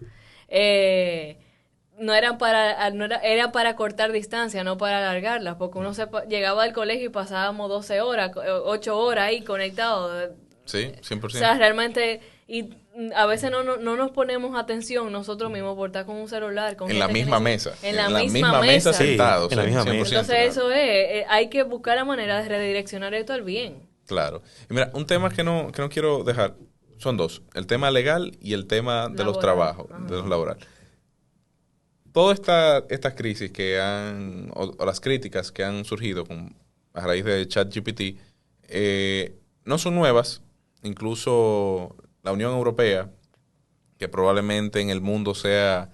Speaker 3: era para cortar distancia, no para alargarlas, porque uno llegaba al colegio y pasábamos 12 horas, 8 horas ahí conectados.
Speaker 1: Sí, 100%.
Speaker 3: O sea, realmente, y a veces no nos ponemos atención nosotros mismos por estar con un celular. Con
Speaker 1: En la
Speaker 3: gente que
Speaker 1: misma
Speaker 3: necesita-
Speaker 1: mesa.
Speaker 3: En la misma mesa.
Speaker 2: Sí,
Speaker 1: sentados.
Speaker 2: en la misma
Speaker 1: 100%,
Speaker 2: mesa.
Speaker 3: Entonces
Speaker 1: claro.
Speaker 3: eso hay que buscar la manera de redireccionar esto al bien.
Speaker 1: Claro. Y mira, un tema que no quiero dejar son dos. El tema legal y el tema de los
Speaker 3: Laboral.
Speaker 1: trabajos,
Speaker 3: Ajá.
Speaker 1: de los laborales. Todas estas crisis o las críticas que han surgido a raíz de ChatGPT, no son nuevas. Incluso la Unión Europea, que probablemente en el mundo sea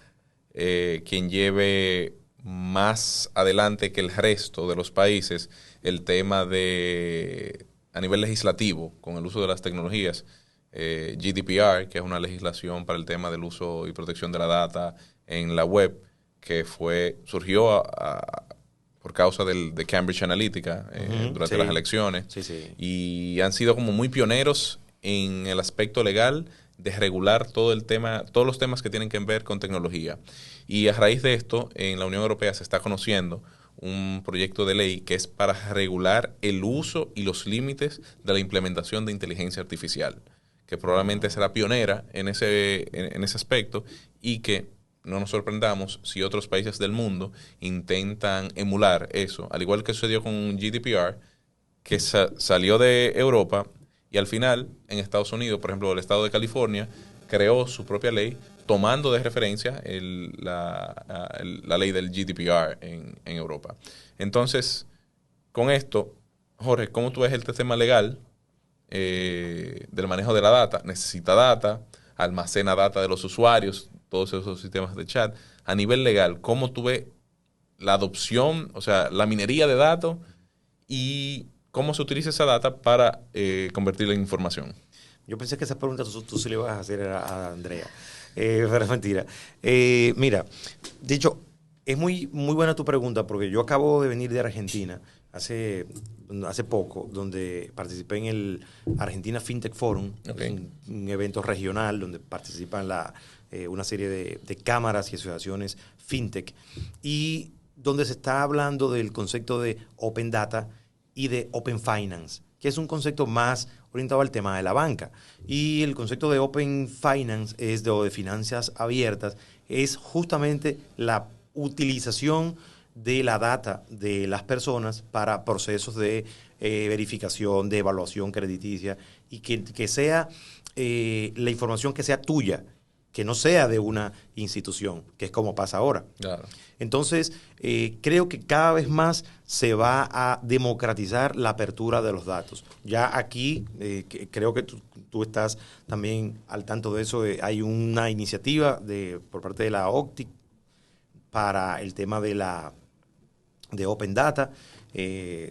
Speaker 1: quien lleve más adelante que el resto de los países el tema a nivel legislativo, con el uso de las tecnologías, GDPR, que es una legislación para el tema del uso y protección de la data en la web, que surgió por causa de Cambridge Analytica durante
Speaker 2: sí.
Speaker 1: las elecciones.
Speaker 2: Sí.
Speaker 1: Y han sido como muy pioneros en el aspecto legal de regular todos los temas que tienen que ver con tecnología. Y a raíz de esto, en la Unión Europea se está conociendo un proyecto de ley que es para regular el uso y los límites de la implementación de inteligencia artificial, que probablemente será pionera en ese aspecto y que no nos sorprendamos si otros países del mundo intentan emular eso, al igual que sucedió con GDPR, que salió de Europa y al final en Estados Unidos, por ejemplo, el estado de California creó su propia ley tomando de referencia la ley del GDPR en Europa. Entonces, con esto, Jorge, ¿cómo tú ves el tema legal del manejo de la data, necesita data, almacena data de los usuarios, todos esos sistemas de chat. A nivel legal, ¿cómo tú ves la adopción, o sea, la minería de datos y cómo se utiliza esa data para convertirla en información?
Speaker 2: Yo pensé que esa pregunta tú se le ibas a hacer a Andrea, pero es mentira. Mira, de hecho, es muy buena tu pregunta porque yo acabo de venir de Argentina hace poco, donde participé en el Argentina FinTech Forum,
Speaker 1: Okay.
Speaker 2: un evento regional donde participan una serie de cámaras y asociaciones FinTech, y donde se está hablando del concepto de Open Data y de Open Finance, que es un concepto más orientado al tema de la banca. Y el concepto de Open Finance de finanzas abiertas, es justamente la utilización de la data de las personas para procesos de verificación, de evaluación crediticia, y que sea la información que sea tuya, que no sea de una institución, que es como pasa ahora.
Speaker 1: Claro.
Speaker 2: Entonces, creo que cada vez más se va a democratizar la apertura de los datos. Ya aquí, creo que tú estás también al tanto de eso, hay una iniciativa por parte de la OCTI para el tema de Open Data,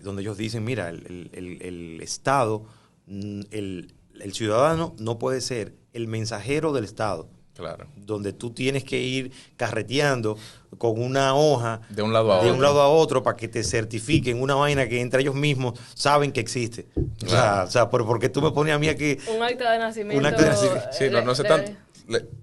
Speaker 2: donde ellos dicen, mira, el Estado, el ciudadano no puede ser el mensajero del Estado.
Speaker 1: Claro.
Speaker 2: Donde tú tienes que ir carreteando con una hoja
Speaker 1: De un lado a
Speaker 2: de
Speaker 1: otro.
Speaker 2: un lado a otro para que te certifiquen una vaina que entre ellos mismos saben que existe.
Speaker 1: Claro.
Speaker 2: O sea, porque tú me pones a mí aquí
Speaker 3: Un acta de nacimiento.
Speaker 2: Un acta de nacimiento.
Speaker 1: Sí, no sé tanto.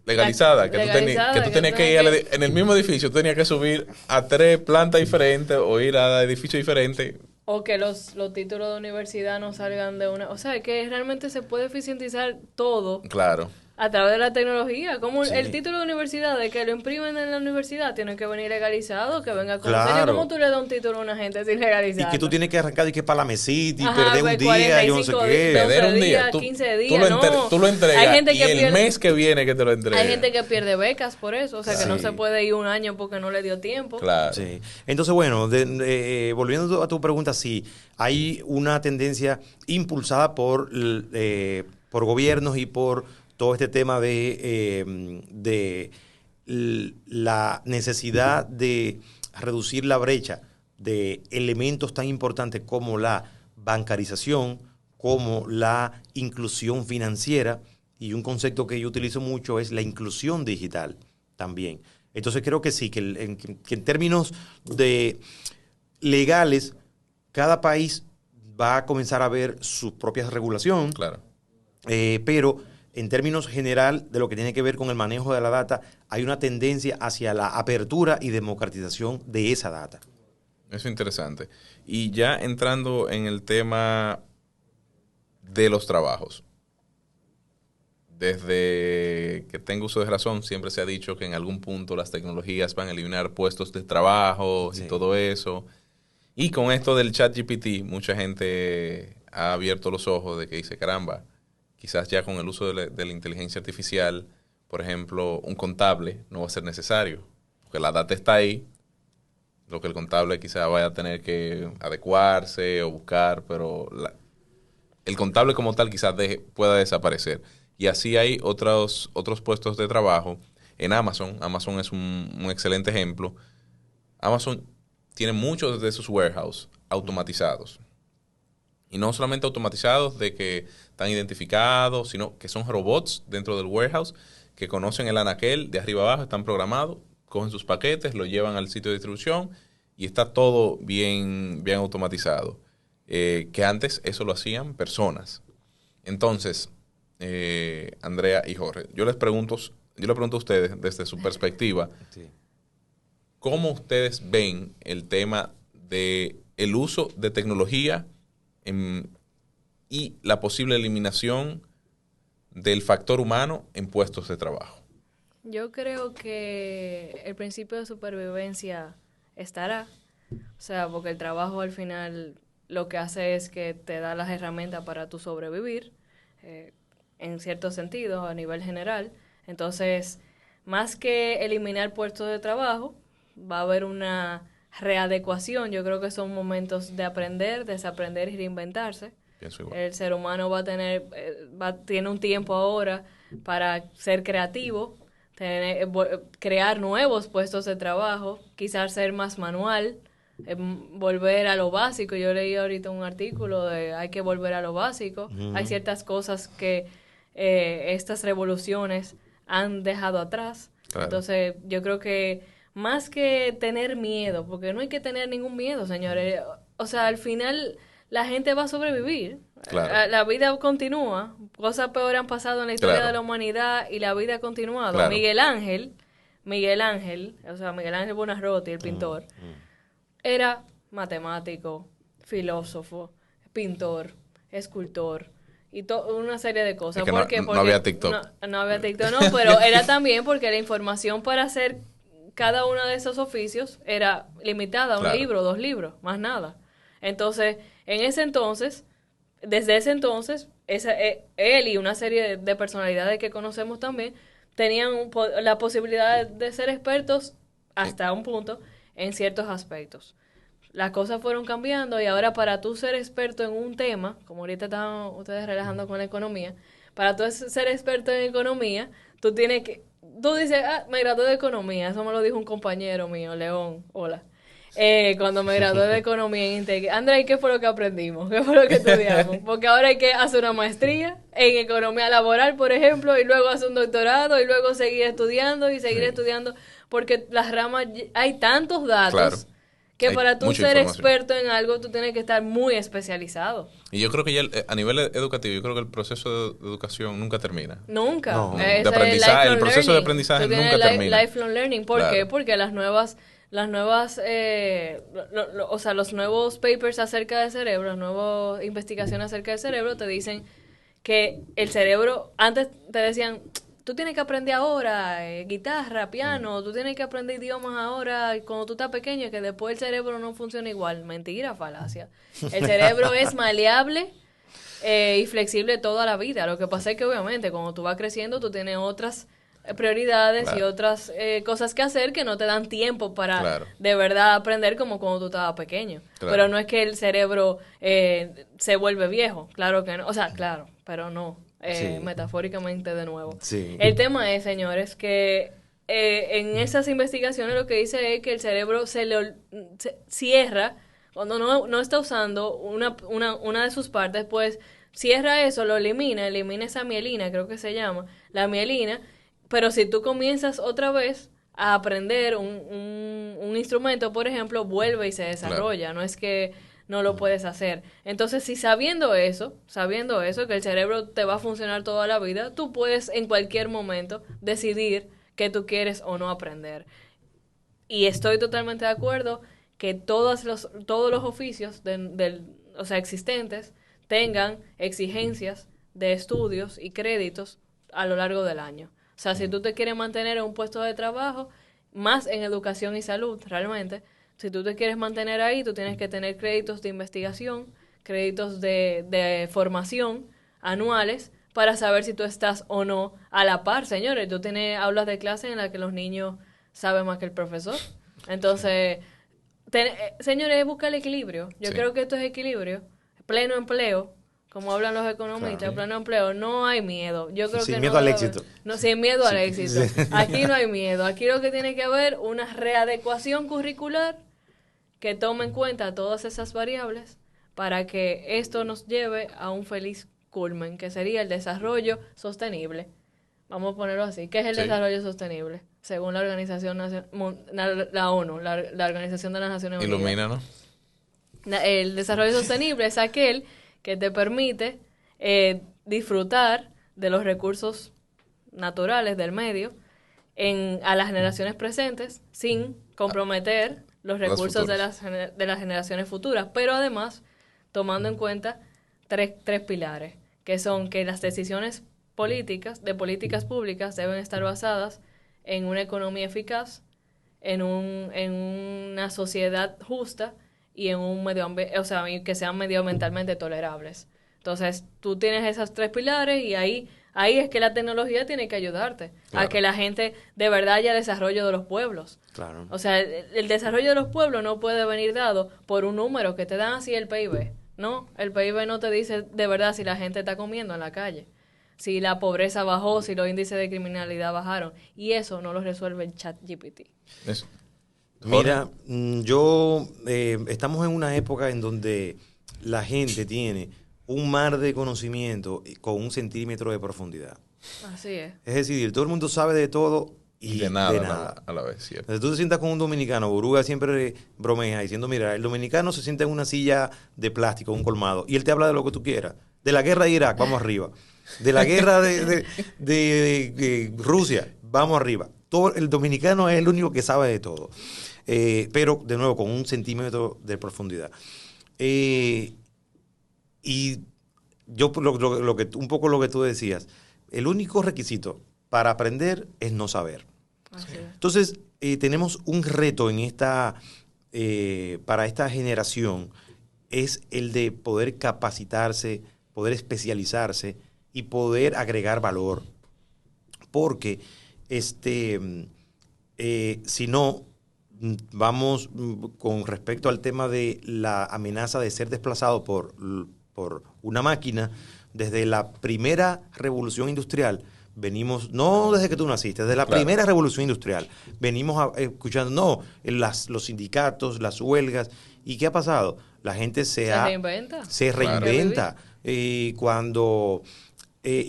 Speaker 1: Legalizada, que tú tenías que ir en el mismo edificio, tú tenías que subir a 3 plantas diferentes o ir a edificios diferentes.
Speaker 3: O que los títulos de universidad no salgan de una... O sea, que realmente se puede eficientizar todo
Speaker 1: Claro.
Speaker 3: a través de la tecnología. Como
Speaker 2: Sí.
Speaker 3: el título de universidad, de que lo imprimen en la universidad, tiene que venir legalizado, que venga con
Speaker 2: Claro.
Speaker 3: sello. ¿Cómo tú le das un título a una gente sin legalizado?
Speaker 2: y que tú tienes que arrancar y que para la mesita y
Speaker 3: Ajá,
Speaker 2: perder
Speaker 3: pues,
Speaker 2: un día, yo no sé
Speaker 3: 45
Speaker 2: qué.
Speaker 3: días,
Speaker 1: Perder un
Speaker 3: 12
Speaker 1: día.
Speaker 3: días,
Speaker 1: Tú,
Speaker 3: 15
Speaker 1: tú
Speaker 3: días,
Speaker 1: lo,
Speaker 3: no.
Speaker 1: tú lo entregas
Speaker 3: Hay gente
Speaker 1: y
Speaker 3: que
Speaker 1: el
Speaker 3: pierde,
Speaker 1: mes que viene que te lo entrega.
Speaker 3: hay gente que pierde becas por eso. O sea, que no
Speaker 2: Sí.
Speaker 3: se puede ir un año porque no le dio tiempo.
Speaker 1: Claro.
Speaker 2: Sí. Entonces, bueno, volviendo a tu pregunta, sí, hay una tendencia impulsada por gobiernos y por todo este tema de la necesidad de reducir la brecha de elementos tan importantes como la bancarización, como la inclusión financiera, y un concepto que yo utilizo mucho es la inclusión digital también. Entonces creo que sí, que en términos legales, cada país va a comenzar a ver su propia regulación,
Speaker 1: Claro.
Speaker 2: pero en términos general de lo que tiene que ver con el manejo de la data, hay una tendencia hacia la apertura y democratización de esa data.
Speaker 1: Eso es interesante. Y ya entrando en el tema de los trabajos. Desde que tengo uso de razón, siempre se ha dicho que en algún punto las tecnologías van a eliminar puestos de trabajo y
Speaker 2: Sí.
Speaker 1: todo eso. Y con esto del ChatGPT, mucha gente ha abierto los ojos de que dice, caramba, quizás ya con el uso de la inteligencia artificial, por ejemplo, un contable no va a ser necesario, porque la data está ahí, lo que el contable quizás vaya a tener que adecuarse o buscar, pero el contable como tal quizás pueda desaparecer. Y así hay otros puestos de trabajo. En Amazon, Amazon es un excelente ejemplo. Amazon tiene muchos de sus warehouses automatizados. Y no solamente automatizados de que están identificados, sino que son robots dentro del warehouse que conocen el anaquel de arriba abajo, están programados, cogen sus paquetes, lo llevan al sitio de distribución y está todo bien automatizado. Que antes eso lo hacían personas. Entonces, Andrea y Jorge, yo les pregunto a ustedes desde su perspectiva,
Speaker 2: Sí.
Speaker 1: ¿cómo ustedes ven el tema de el uso de tecnología y la posible eliminación del factor humano en puestos de trabajo?
Speaker 3: Yo creo que el principio de supervivencia estará. O sea, porque el trabajo al final lo que hace es que te da las herramientas para tu sobrevivir, en cierto sentido, a nivel general. Entonces, más que eliminar puestos de trabajo, va a haber una readecuación. Yo creo que son momentos de aprender, desaprender y reinventarse.
Speaker 1: Pienso igual.
Speaker 3: El ser humano va a tener, tiene un tiempo ahora para ser creativo, crear nuevos puestos de trabajo, quizás ser más manual, volver a lo básico. Yo leí ahorita un artículo de hay que volver a lo básico. Hay ciertas cosas que estas revoluciones han dejado atrás.
Speaker 1: Claro.
Speaker 3: Entonces, yo creo que más que tener miedo, porque no hay que tener ningún miedo, señores. O sea, al final la gente va a sobrevivir.
Speaker 1: Claro.
Speaker 3: La vida continúa. Cosas peores han pasado en la historia
Speaker 1: Claro.
Speaker 3: de la humanidad y la vida ha continuado.
Speaker 1: Claro.
Speaker 3: Miguel Ángel, o sea, Miguel Ángel Buonarroti, el pintor, era matemático, filósofo, pintor, escultor y una serie de cosas.
Speaker 1: Es que
Speaker 3: ¿Por qué?
Speaker 1: no
Speaker 3: Porque
Speaker 1: había TikTok.
Speaker 3: No había TikTok, no, pero era también porque la información para hacer cada uno de esos oficios era limitada a un
Speaker 1: Claro.
Speaker 3: libro, 2 libros, más nada. Entonces, desde ese entonces, él y una serie de personalidades que conocemos también tenían la posibilidad de ser expertos hasta un punto en ciertos aspectos. Las cosas fueron cambiando y ahora para tú ser experto en un tema, como ahorita están ustedes relajando con la economía, para tú ser experto en economía, tú dices, me gradué de economía, eso me lo dijo un compañero mío, León, hola. Cuando me gradué de economía en Intec. André, ¿qué fue lo que aprendimos? ¿Qué fue lo que estudiamos? Porque ahora hay que hacer una maestría en economía laboral, por ejemplo, y luego hacer un doctorado, y luego seguir estudiando y seguir estudiando, porque las ramas, hay tantos datos
Speaker 1: Claro.
Speaker 3: que
Speaker 1: Hay
Speaker 3: para tú
Speaker 1: mucha
Speaker 3: ser
Speaker 1: información.
Speaker 3: experto en algo, tú tienes que estar muy especializado.
Speaker 1: Y yo creo que ya a nivel educativo, yo creo que el proceso de educación nunca termina.
Speaker 3: Nunca.
Speaker 2: No.
Speaker 3: Ese
Speaker 1: De
Speaker 3: es
Speaker 1: aprendizaje,
Speaker 3: lifelong
Speaker 1: el proceso de
Speaker 3: learning.
Speaker 1: aprendizaje
Speaker 3: Tú tienes
Speaker 1: nunca termina.
Speaker 3: Lifelong learning. ¿Por
Speaker 1: Claro.
Speaker 3: qué? Porque los nuevos papers acerca del cerebro, las nuevas investigaciones acerca del cerebro te dicen que el cerebro, antes te decían, tú tienes que aprender ahora guitarra, piano, tú tienes que aprender idiomas ahora cuando tú estás pequeño, que después el cerebro no funciona igual. Mentira, falacia. El cerebro es maleable y flexible toda la vida. Lo que pasa es que obviamente cuando tú vas creciendo tú tienes otras prioridades y
Speaker 1: Claro.
Speaker 3: otras cosas que hacer que no te dan tiempo para
Speaker 1: Claro.
Speaker 3: de verdad aprender como cuando tú estabas pequeño.
Speaker 1: Claro.
Speaker 3: Pero no es que el cerebro se vuelve viejo, claro que no. O sea, claro, pero no.
Speaker 2: Sí.
Speaker 3: Metafóricamente de nuevo.
Speaker 2: Sí.
Speaker 3: El tema es, señores, que en esas investigaciones lo que dice es que el cerebro se cierra cuando no está usando una de sus partes, pues cierra eso, lo elimina esa mielina, creo que se llama, la mielina, pero si tú comienzas otra vez a aprender un instrumento, por ejemplo, vuelve y se desarrolla, no es que no lo puedes hacer. Entonces, si sabiendo eso, que el cerebro te va a funcionar toda la vida, tú puedes en cualquier momento decidir qué tú quieres o no aprender. Y estoy totalmente de acuerdo que todos los oficios existentes tengan exigencias de estudios y créditos a lo largo del año. O sea, si tú te quieres mantener en un puesto de trabajo, más en educación y salud, realmente, si tú te quieres mantener ahí, tú tienes que tener créditos de investigación, créditos de formación anuales para saber si tú estás o no a la par. Señores, tú tienes aulas de clase en las que los niños saben más que el profesor. Entonces, señores, busca el equilibrio. Yo creo que esto es equilibrio. Pleno empleo, como hablan los economistas,
Speaker 2: Claro.
Speaker 3: pleno empleo, no hay miedo. Yo creo
Speaker 2: Sin
Speaker 3: que
Speaker 2: miedo
Speaker 3: no
Speaker 2: al
Speaker 3: debe-
Speaker 2: éxito.
Speaker 3: No, sin miedo al
Speaker 2: Sí.
Speaker 3: éxito.
Speaker 2: Sí.
Speaker 3: Aquí no hay miedo. Aquí lo que tiene que haber una readecuación curricular que tome en cuenta todas esas variables para que esto nos lleve a un feliz culmen, que sería el desarrollo sostenible. Vamos a ponerlo así. ¿Qué es el
Speaker 1: Sí.
Speaker 3: desarrollo sostenible? Según la Organización la ONU, la Organización de las Naciones Unidas.
Speaker 1: Ilumina, ¿no?
Speaker 3: El desarrollo sostenible es aquel que te permite disfrutar de los recursos naturales del medio a las generaciones presentes sin comprometer los
Speaker 1: Las
Speaker 3: recursos de
Speaker 1: futuras.
Speaker 3: de las generaciones futuras, pero además tomando en cuenta tres pilares, que son que las decisiones de políticas públicas deben estar basadas en una economía eficaz, en una sociedad justa y en un medio ambiente, o sea, y que sean medioambientalmente tolerables. Entonces, tú tienes esos 3 pilares y ahí es que la tecnología tiene que ayudarte
Speaker 1: Claro.
Speaker 3: a que la gente de verdad haya desarrollo de los pueblos.
Speaker 2: Claro.
Speaker 3: O sea, el desarrollo de los pueblos no puede venir dado por un número que te dan así el PIB. No, el PIB no te dice de verdad si la gente está comiendo en la calle, si la pobreza bajó, si los índices de criminalidad bajaron. Y eso no lo resuelve el ChatGPT.
Speaker 1: Eso.
Speaker 2: Mira, estamos en una época en donde la gente tiene un mar de conocimiento con 1 centímetro de profundidad.
Speaker 3: Así es.
Speaker 2: Es decir, todo el mundo sabe de todo y
Speaker 1: de nada a la vez, ¿cierto?
Speaker 2: Entonces tú te sientas con un dominicano, Boruga siempre bromea diciendo, mira, el dominicano se sienta en una silla de plástico, un colmado, y él te habla de lo que tú quieras. De la guerra de Irak, vamos arriba. De la guerra de Rusia, vamos arriba. Todo, el dominicano es el único que sabe de todo. Pero, de nuevo, con 1 centímetro de profundidad. Y yo, un poco lo que tú decías, el único requisito para aprender es no saber.
Speaker 3: Así es.
Speaker 2: Entonces, tenemos un reto en para esta generación, es el de poder capacitarse, poder especializarse y poder agregar valor. Porque, si no, vamos con respecto al tema de la amenaza de ser desplazado por una máquina, desde la primera revolución industrial, venimos, no desde que tú naciste, desde la primera revolución industrial, venimos escuchando, los sindicatos, las huelgas. ¿Y qué ha pasado? La gente se
Speaker 3: reinventa.
Speaker 2: Se reinventa. Y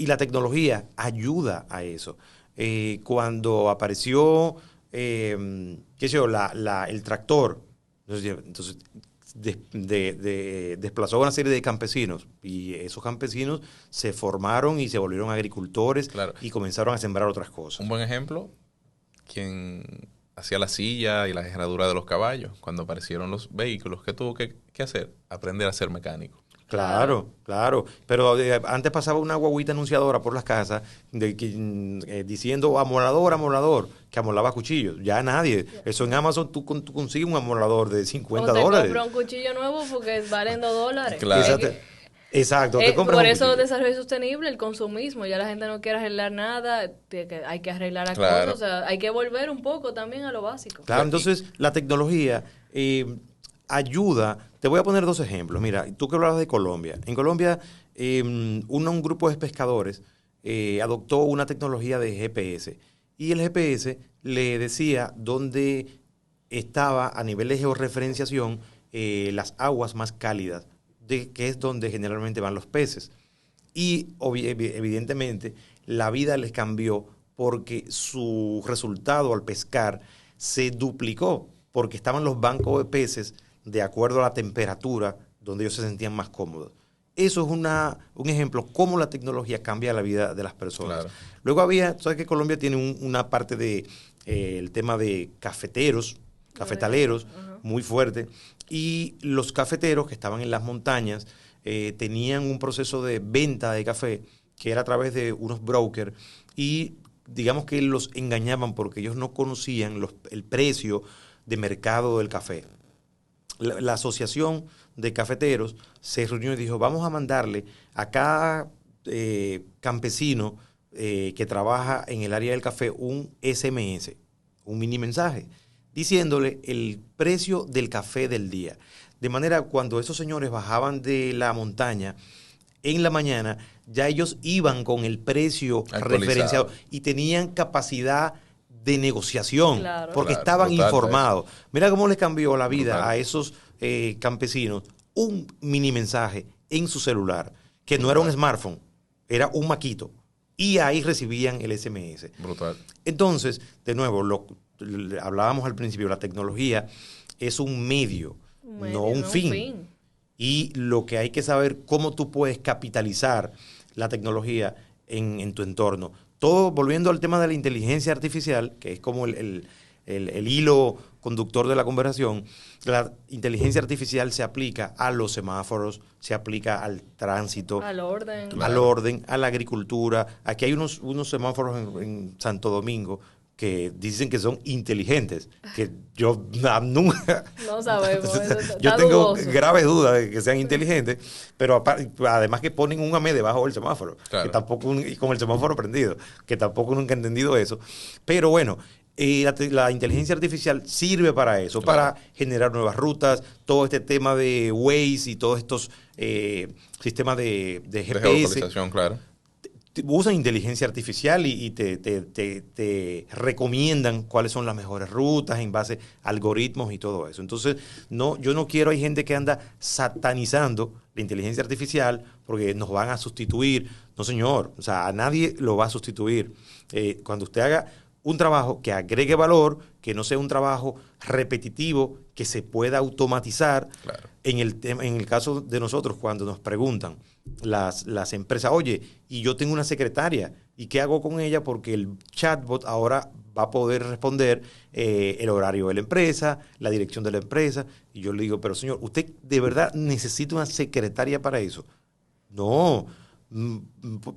Speaker 2: la tecnología ayuda a eso. Cuando apareció, qué sé yo, el tractor, entonces desplazó a una serie de campesinos, y esos campesinos se formaron y se volvieron agricultores, y comenzaron a sembrar otras cosas.
Speaker 1: Un buen ejemplo, quien hacía la silla y la herradura de los caballos, cuando aparecieron los vehículos, ¿qué tuvo que hacer? Aprender a ser mecánico.
Speaker 2: Claro. Pero antes pasaba una guaguita anunciadora por las casas diciendo amolador, que amolaba cuchillos. Ya nadie. Eso en Amazon tú consigues un amolador de $50.
Speaker 3: O te compras un cuchillo nuevo porque valen $2.
Speaker 1: Claro.
Speaker 2: Exacto.
Speaker 3: Por eso desarrollo sostenible, el consumismo. Ya la gente no quiere arreglar nada, hay que arreglar cosas. O sea, hay que volver un poco también a lo básico.
Speaker 2: Claro, entonces la tecnología ayuda. Te voy a poner 2 ejemplos. Mira, tú que hablabas de Colombia. En Colombia, un grupo de pescadores adoptó una tecnología de GPS. Y el GPS le decía dónde estaba a nivel de georreferenciación las aguas más cálidas, que es donde generalmente van los peces. Y evidentemente la vida les cambió porque su resultado al pescar se duplicó, porque estaban los bancos de peces de acuerdo a la temperatura donde ellos se sentían más cómodos. Eso es un ejemplo cómo la tecnología cambia la vida de las personas.
Speaker 1: Claro.
Speaker 2: Luego sabes que Colombia tiene una parte de el tema de cafetaleros, muy fuerte, y los cafeteros que estaban en las montañas tenían un proceso de venta de café que era a través de unos brokers, y digamos que los engañaban porque ellos no conocían el precio de mercado del café. La asociación de cafeteros se reunió y dijo, vamos a mandarle a cada campesino que trabaja en el área del café un SMS, un mini mensaje, diciéndole el precio del café del día. De manera, cuando esos señores bajaban de la montaña en la mañana, ya ellos iban con el precio referenciado y tenían capacidad de negociación, porque estaban informados. Mira cómo les cambió la vida a esos campesinos un mini mensaje en su celular, que no era un smartphone, era un maquito, y ahí recibían el SMS.
Speaker 1: Brutal.
Speaker 2: Entonces, de nuevo, hablábamos al principio, la tecnología es un medio, no un fin. Y lo que hay que saber, cómo tú puedes capitalizar la tecnología en tu entorno. Todo volviendo al tema de la inteligencia artificial, que es como el hilo conductor de la conversación. La inteligencia artificial se aplica a los semáforos, se aplica al tránsito,
Speaker 3: al
Speaker 2: orden, a la agricultura. Aquí hay unos semáforos en Santo Domingo que dicen que son inteligentes, que yo nunca...
Speaker 3: No sabemos.
Speaker 2: Yo tengo graves dudas de que sean inteligentes, pero además que ponen un AME debajo del semáforo, que tampoco y con el semáforo prendido, que tampoco nunca he entendido eso. Pero bueno, La inteligencia artificial sirve para eso,
Speaker 1: Claro.
Speaker 2: para generar nuevas rutas, todo este tema de Waze y todos estos sistemas de
Speaker 1: De
Speaker 2: GPS.
Speaker 1: geolocalización, claro.
Speaker 2: Usan inteligencia artificial y te recomiendan cuáles son las mejores rutas en base a algoritmos y todo eso. Entonces, yo no quiero, hay gente que anda satanizando la inteligencia artificial porque nos van a sustituir. No, señor, o sea, a nadie lo va a sustituir. Cuando usted haga un trabajo que agregue valor, que no sea un trabajo repetitivo, que se pueda automatizar.
Speaker 1: Claro.
Speaker 2: En el caso de nosotros, cuando nos preguntan las empresas, oye, y yo tengo una secretaria, ¿y qué hago con ella? Porque el chatbot ahora va a poder responder el horario de la empresa, la dirección de la empresa. Y yo le digo, pero señor, ¿usted de verdad necesita una secretaria para eso? No,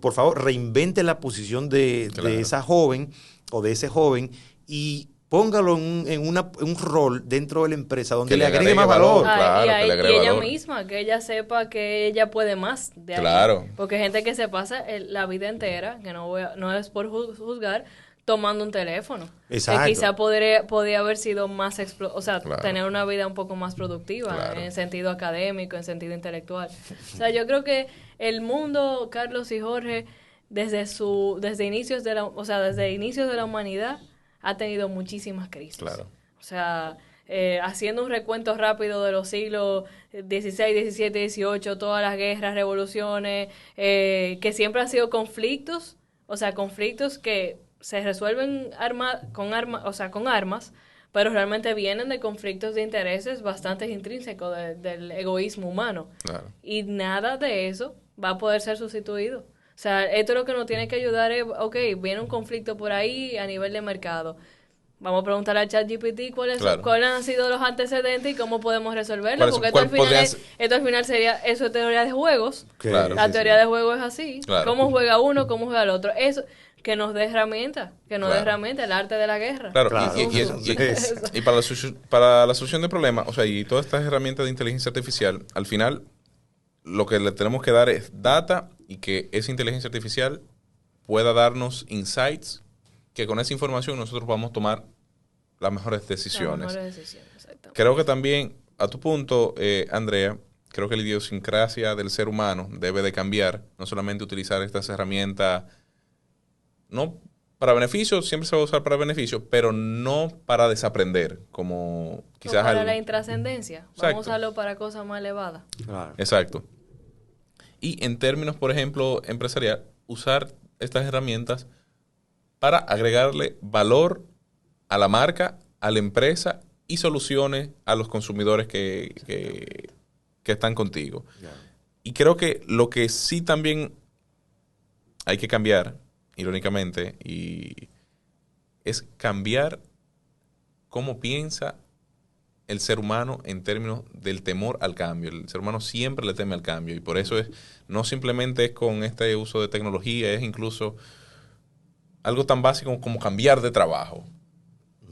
Speaker 2: por favor, reinvente la posición de esa joven o de ese joven y póngalo en un rol dentro de la empresa donde
Speaker 1: Que
Speaker 2: le
Speaker 1: le
Speaker 2: agregue más
Speaker 1: agregue
Speaker 2: valor.
Speaker 1: valor. Claro, que le agregue
Speaker 3: y ella
Speaker 1: valor.
Speaker 3: misma, que ella sepa que ella puede más de ahí.
Speaker 1: Claro.
Speaker 3: Porque hay gente que se pasa la vida entera, que no es por juzgar, tomando un teléfono.
Speaker 2: Exacto.
Speaker 3: Que quizá podría haber sido más,
Speaker 1: Claro.
Speaker 3: tener una vida un poco más productiva,
Speaker 1: Claro.
Speaker 3: en sentido académico, en sentido intelectual. O sea, yo creo que el mundo, Carlos y Jorge, desde inicios de la humanidad, ha tenido muchísimas crisis.
Speaker 1: Claro.
Speaker 3: O sea, haciendo un recuento rápido de los siglos XVI, XVII, XVIII, todas las guerras, revoluciones, que siempre han sido conflictos, o sea, conflictos que se resuelven con armas, pero realmente vienen de conflictos de intereses bastante intrínsecos del egoísmo humano.
Speaker 1: Claro.
Speaker 3: Y nada de eso va a poder ser sustituido. O sea, esto lo que nos tiene que ayudar es, ok, viene un conflicto por ahí a nivel de mercado. Vamos a preguntar a ChatGPT cuáles han sido los antecedentes y cómo podemos resolverlo. Porque esto al final sería, eso es teoría de juegos.
Speaker 1: Claro.
Speaker 3: La teoría de juegos es así.
Speaker 1: Claro.
Speaker 3: Cómo juega uno, cómo juega el otro. Eso, que nos dé herramientas, el arte de la guerra.
Speaker 1: Claro,
Speaker 2: Claro.
Speaker 1: y para la solución de problemas, o sea, y todas estas herramientas de inteligencia artificial, al final lo que le tenemos que dar es data y que esa inteligencia artificial pueda darnos insights, que con esa información nosotros vamos a tomar las mejores decisiones.
Speaker 3: Exactamente.
Speaker 1: Creo que también, a tu punto, Andrea, creo que la idiosincrasia del ser humano debe de cambiar, no solamente utilizar estas herramientas, no para beneficio, siempre se va a usar para beneficio, pero no para desaprender, como quizás...
Speaker 3: para la intrascendencia.
Speaker 1: Exacto.
Speaker 3: Vamos a usarlo para cosas más elevadas.
Speaker 2: Claro.
Speaker 1: Exacto. Y en términos, por ejemplo, empresarial, usar estas herramientas para agregarle valor a la marca, a la empresa y soluciones a los consumidores que están contigo.
Speaker 2: Yeah.
Speaker 1: Y creo que lo que sí también hay que cambiar, irónicamente, y es cambiar cómo piensa el ser humano en términos del temor al cambio. El ser humano siempre le teme al cambio y por eso no simplemente es con este uso de tecnología, es incluso algo tan básico como cambiar de trabajo.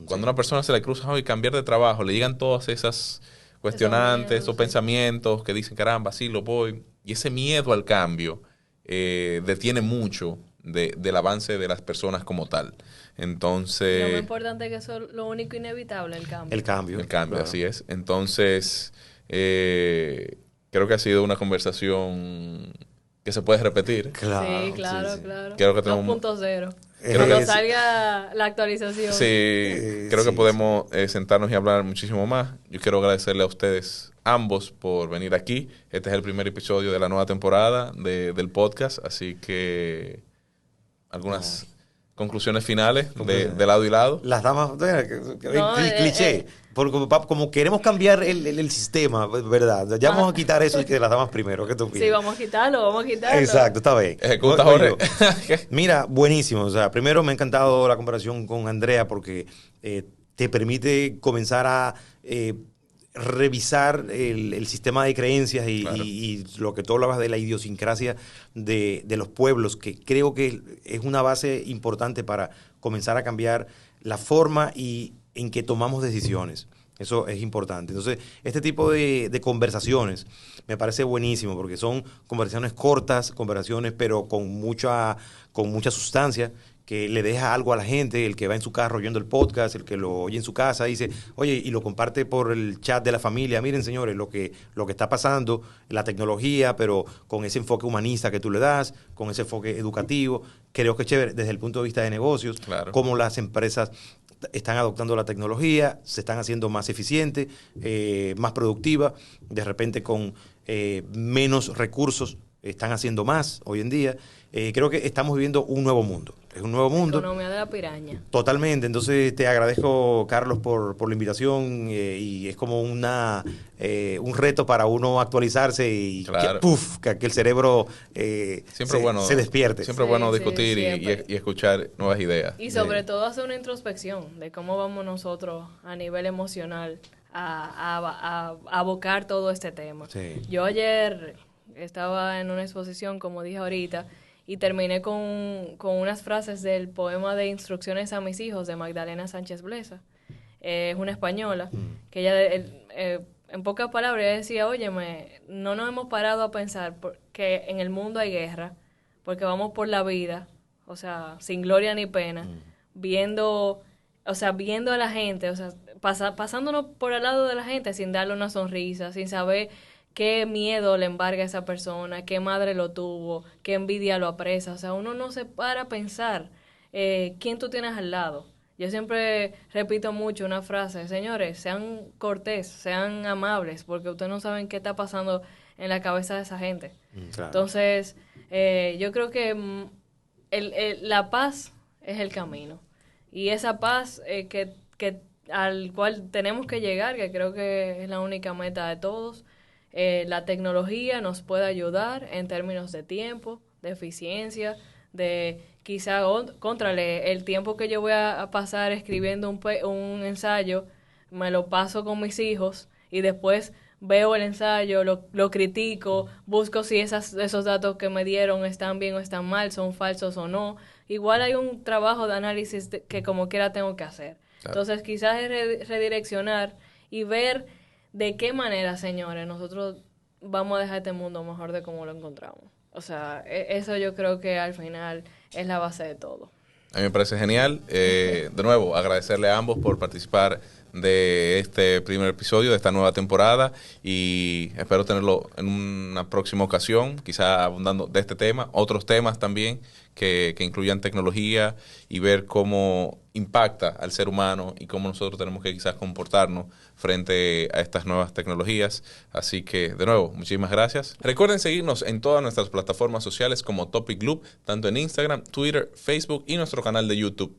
Speaker 1: Cuando a una persona se le cruza hoy cambiar de trabajo, le llegan todas esas cuestionantes, esos pensamientos que dicen, caramba, sí, lo voy. Y ese miedo al cambio detiene mucho del avance de las personas como tal. Entonces...
Speaker 3: Lo más importante es que eso es lo único inevitable, el cambio.
Speaker 2: El cambio.
Speaker 1: El cambio,
Speaker 2: claro.
Speaker 1: Así es. Entonces, creo que ha sido una conversación que se puede repetir.
Speaker 2: Claro.
Speaker 3: Sí, claro.
Speaker 1: Creo que tenemos...
Speaker 3: 2.0.
Speaker 1: Creo
Speaker 3: Cuando
Speaker 1: que
Speaker 3: salga la actualización.
Speaker 1: Sí, creo que podemos sentarnos y hablar muchísimo más. Yo quiero agradecerle a ustedes ambos por venir aquí. Este es el primer episodio de la nueva temporada del podcast, así que algunas conclusiones finales de lado y lado.
Speaker 2: Las damas, cliché. Porque como queremos cambiar el sistema, ¿verdad? Ya vamos a quitar eso y que las damas primero. ¿Qué tú piensas?
Speaker 3: Sí, vamos a quitarlo.
Speaker 2: Exacto, está bien.
Speaker 1: Ejecuta, Jorge.
Speaker 2: Mira, buenísimo. O sea, primero me ha encantado la comparación con Andrea porque te permite comenzar a revisar el sistema de creencias y lo que tú hablabas de la idiosincrasia de los pueblos, que creo que es una base importante para comenzar a cambiar la forma en que tomamos decisiones. Eso es importante. Entonces, este tipo de conversaciones me parece buenísimo porque son conversaciones cortas, conversaciones pero con mucha sustancia que le deja algo a la gente, el que va en su carro oyendo el podcast, el que lo oye en su casa, dice, oye, y lo comparte por el chat de la familia. Miren, señores, lo que está pasando, la tecnología, pero con ese enfoque humanista que tú le das, con ese enfoque educativo. Creo que es chévere desde el punto de vista de negocios,
Speaker 1: Claro.
Speaker 2: cómo las empresas están adoptando la tecnología, se están haciendo más eficientes, más productivas, de repente con menos recursos están haciendo más hoy en día. Creo que estamos viviendo un nuevo mundo. Es un nuevo mundo.
Speaker 3: Economía de la piraña.
Speaker 2: Totalmente. Entonces te agradezco, Carlos, por la invitación y es como un reto para uno actualizarse y
Speaker 1: Claro.
Speaker 2: que el cerebro se despierte.
Speaker 1: Siempre es
Speaker 3: Sí,
Speaker 1: bueno
Speaker 3: sí,
Speaker 1: discutir
Speaker 3: siempre.
Speaker 1: y escuchar nuevas ideas.
Speaker 3: Y sobre todo hacer una introspección de cómo vamos nosotros a nivel emocional a abocar todo este tema.
Speaker 2: Sí.
Speaker 3: Yo ayer estaba en una exposición, como dije ahorita, y terminé con unas frases del poema de Instrucciones a mis hijos de Magdalena Sánchez Blesa. Es una española, que ella, en pocas palabras, ella decía, óyeme, no nos hemos parado a pensar que en el mundo hay guerra, porque vamos por la vida, o sea, sin gloria ni pena, viendo a la gente, o sea, pasándonos por al lado de la gente sin darle una sonrisa, sin saber qué miedo le embarga a esa persona, qué madre lo tuvo, qué envidia lo apresa. O sea, uno no se para a pensar quién tú tienes al lado. Yo siempre repito mucho una frase, señores, sean cortés, sean amables, porque ustedes no saben qué está pasando en la cabeza de esa gente.
Speaker 2: Claro.
Speaker 3: Entonces, yo creo que la paz es el camino. Y esa paz al cual tenemos que llegar, que creo que es la única meta de todos, la tecnología nos puede ayudar en términos de tiempo, de eficiencia, de quizá contrale el tiempo que yo voy a pasar escribiendo un ensayo, me lo paso con mis hijos y después veo el ensayo, lo critico, busco si esos datos que me dieron están bien o están mal, son falsos o no. Igual hay un trabajo de análisis que como quiera tengo que hacer. Claro. Entonces quizás es redireccionar y ver de qué manera, señores, nosotros vamos a dejar este mundo mejor de como lo encontramos. O sea, eso yo creo que al final es la base de todo.
Speaker 1: A mí me parece genial. De nuevo, agradecerle a ambos por participar de este primer episodio de esta nueva temporada y espero tenerlo en una próxima ocasión, quizá abundando de este tema, otros temas también que incluyan tecnología y ver cómo impacta al ser humano y cómo nosotros tenemos que quizás comportarnos frente a estas nuevas tecnologías. Así que, de nuevo, muchísimas gracias. Recuerden seguirnos en todas nuestras plataformas sociales como Topic Loop, tanto en Instagram, Twitter, Facebook y nuestro canal de YouTube.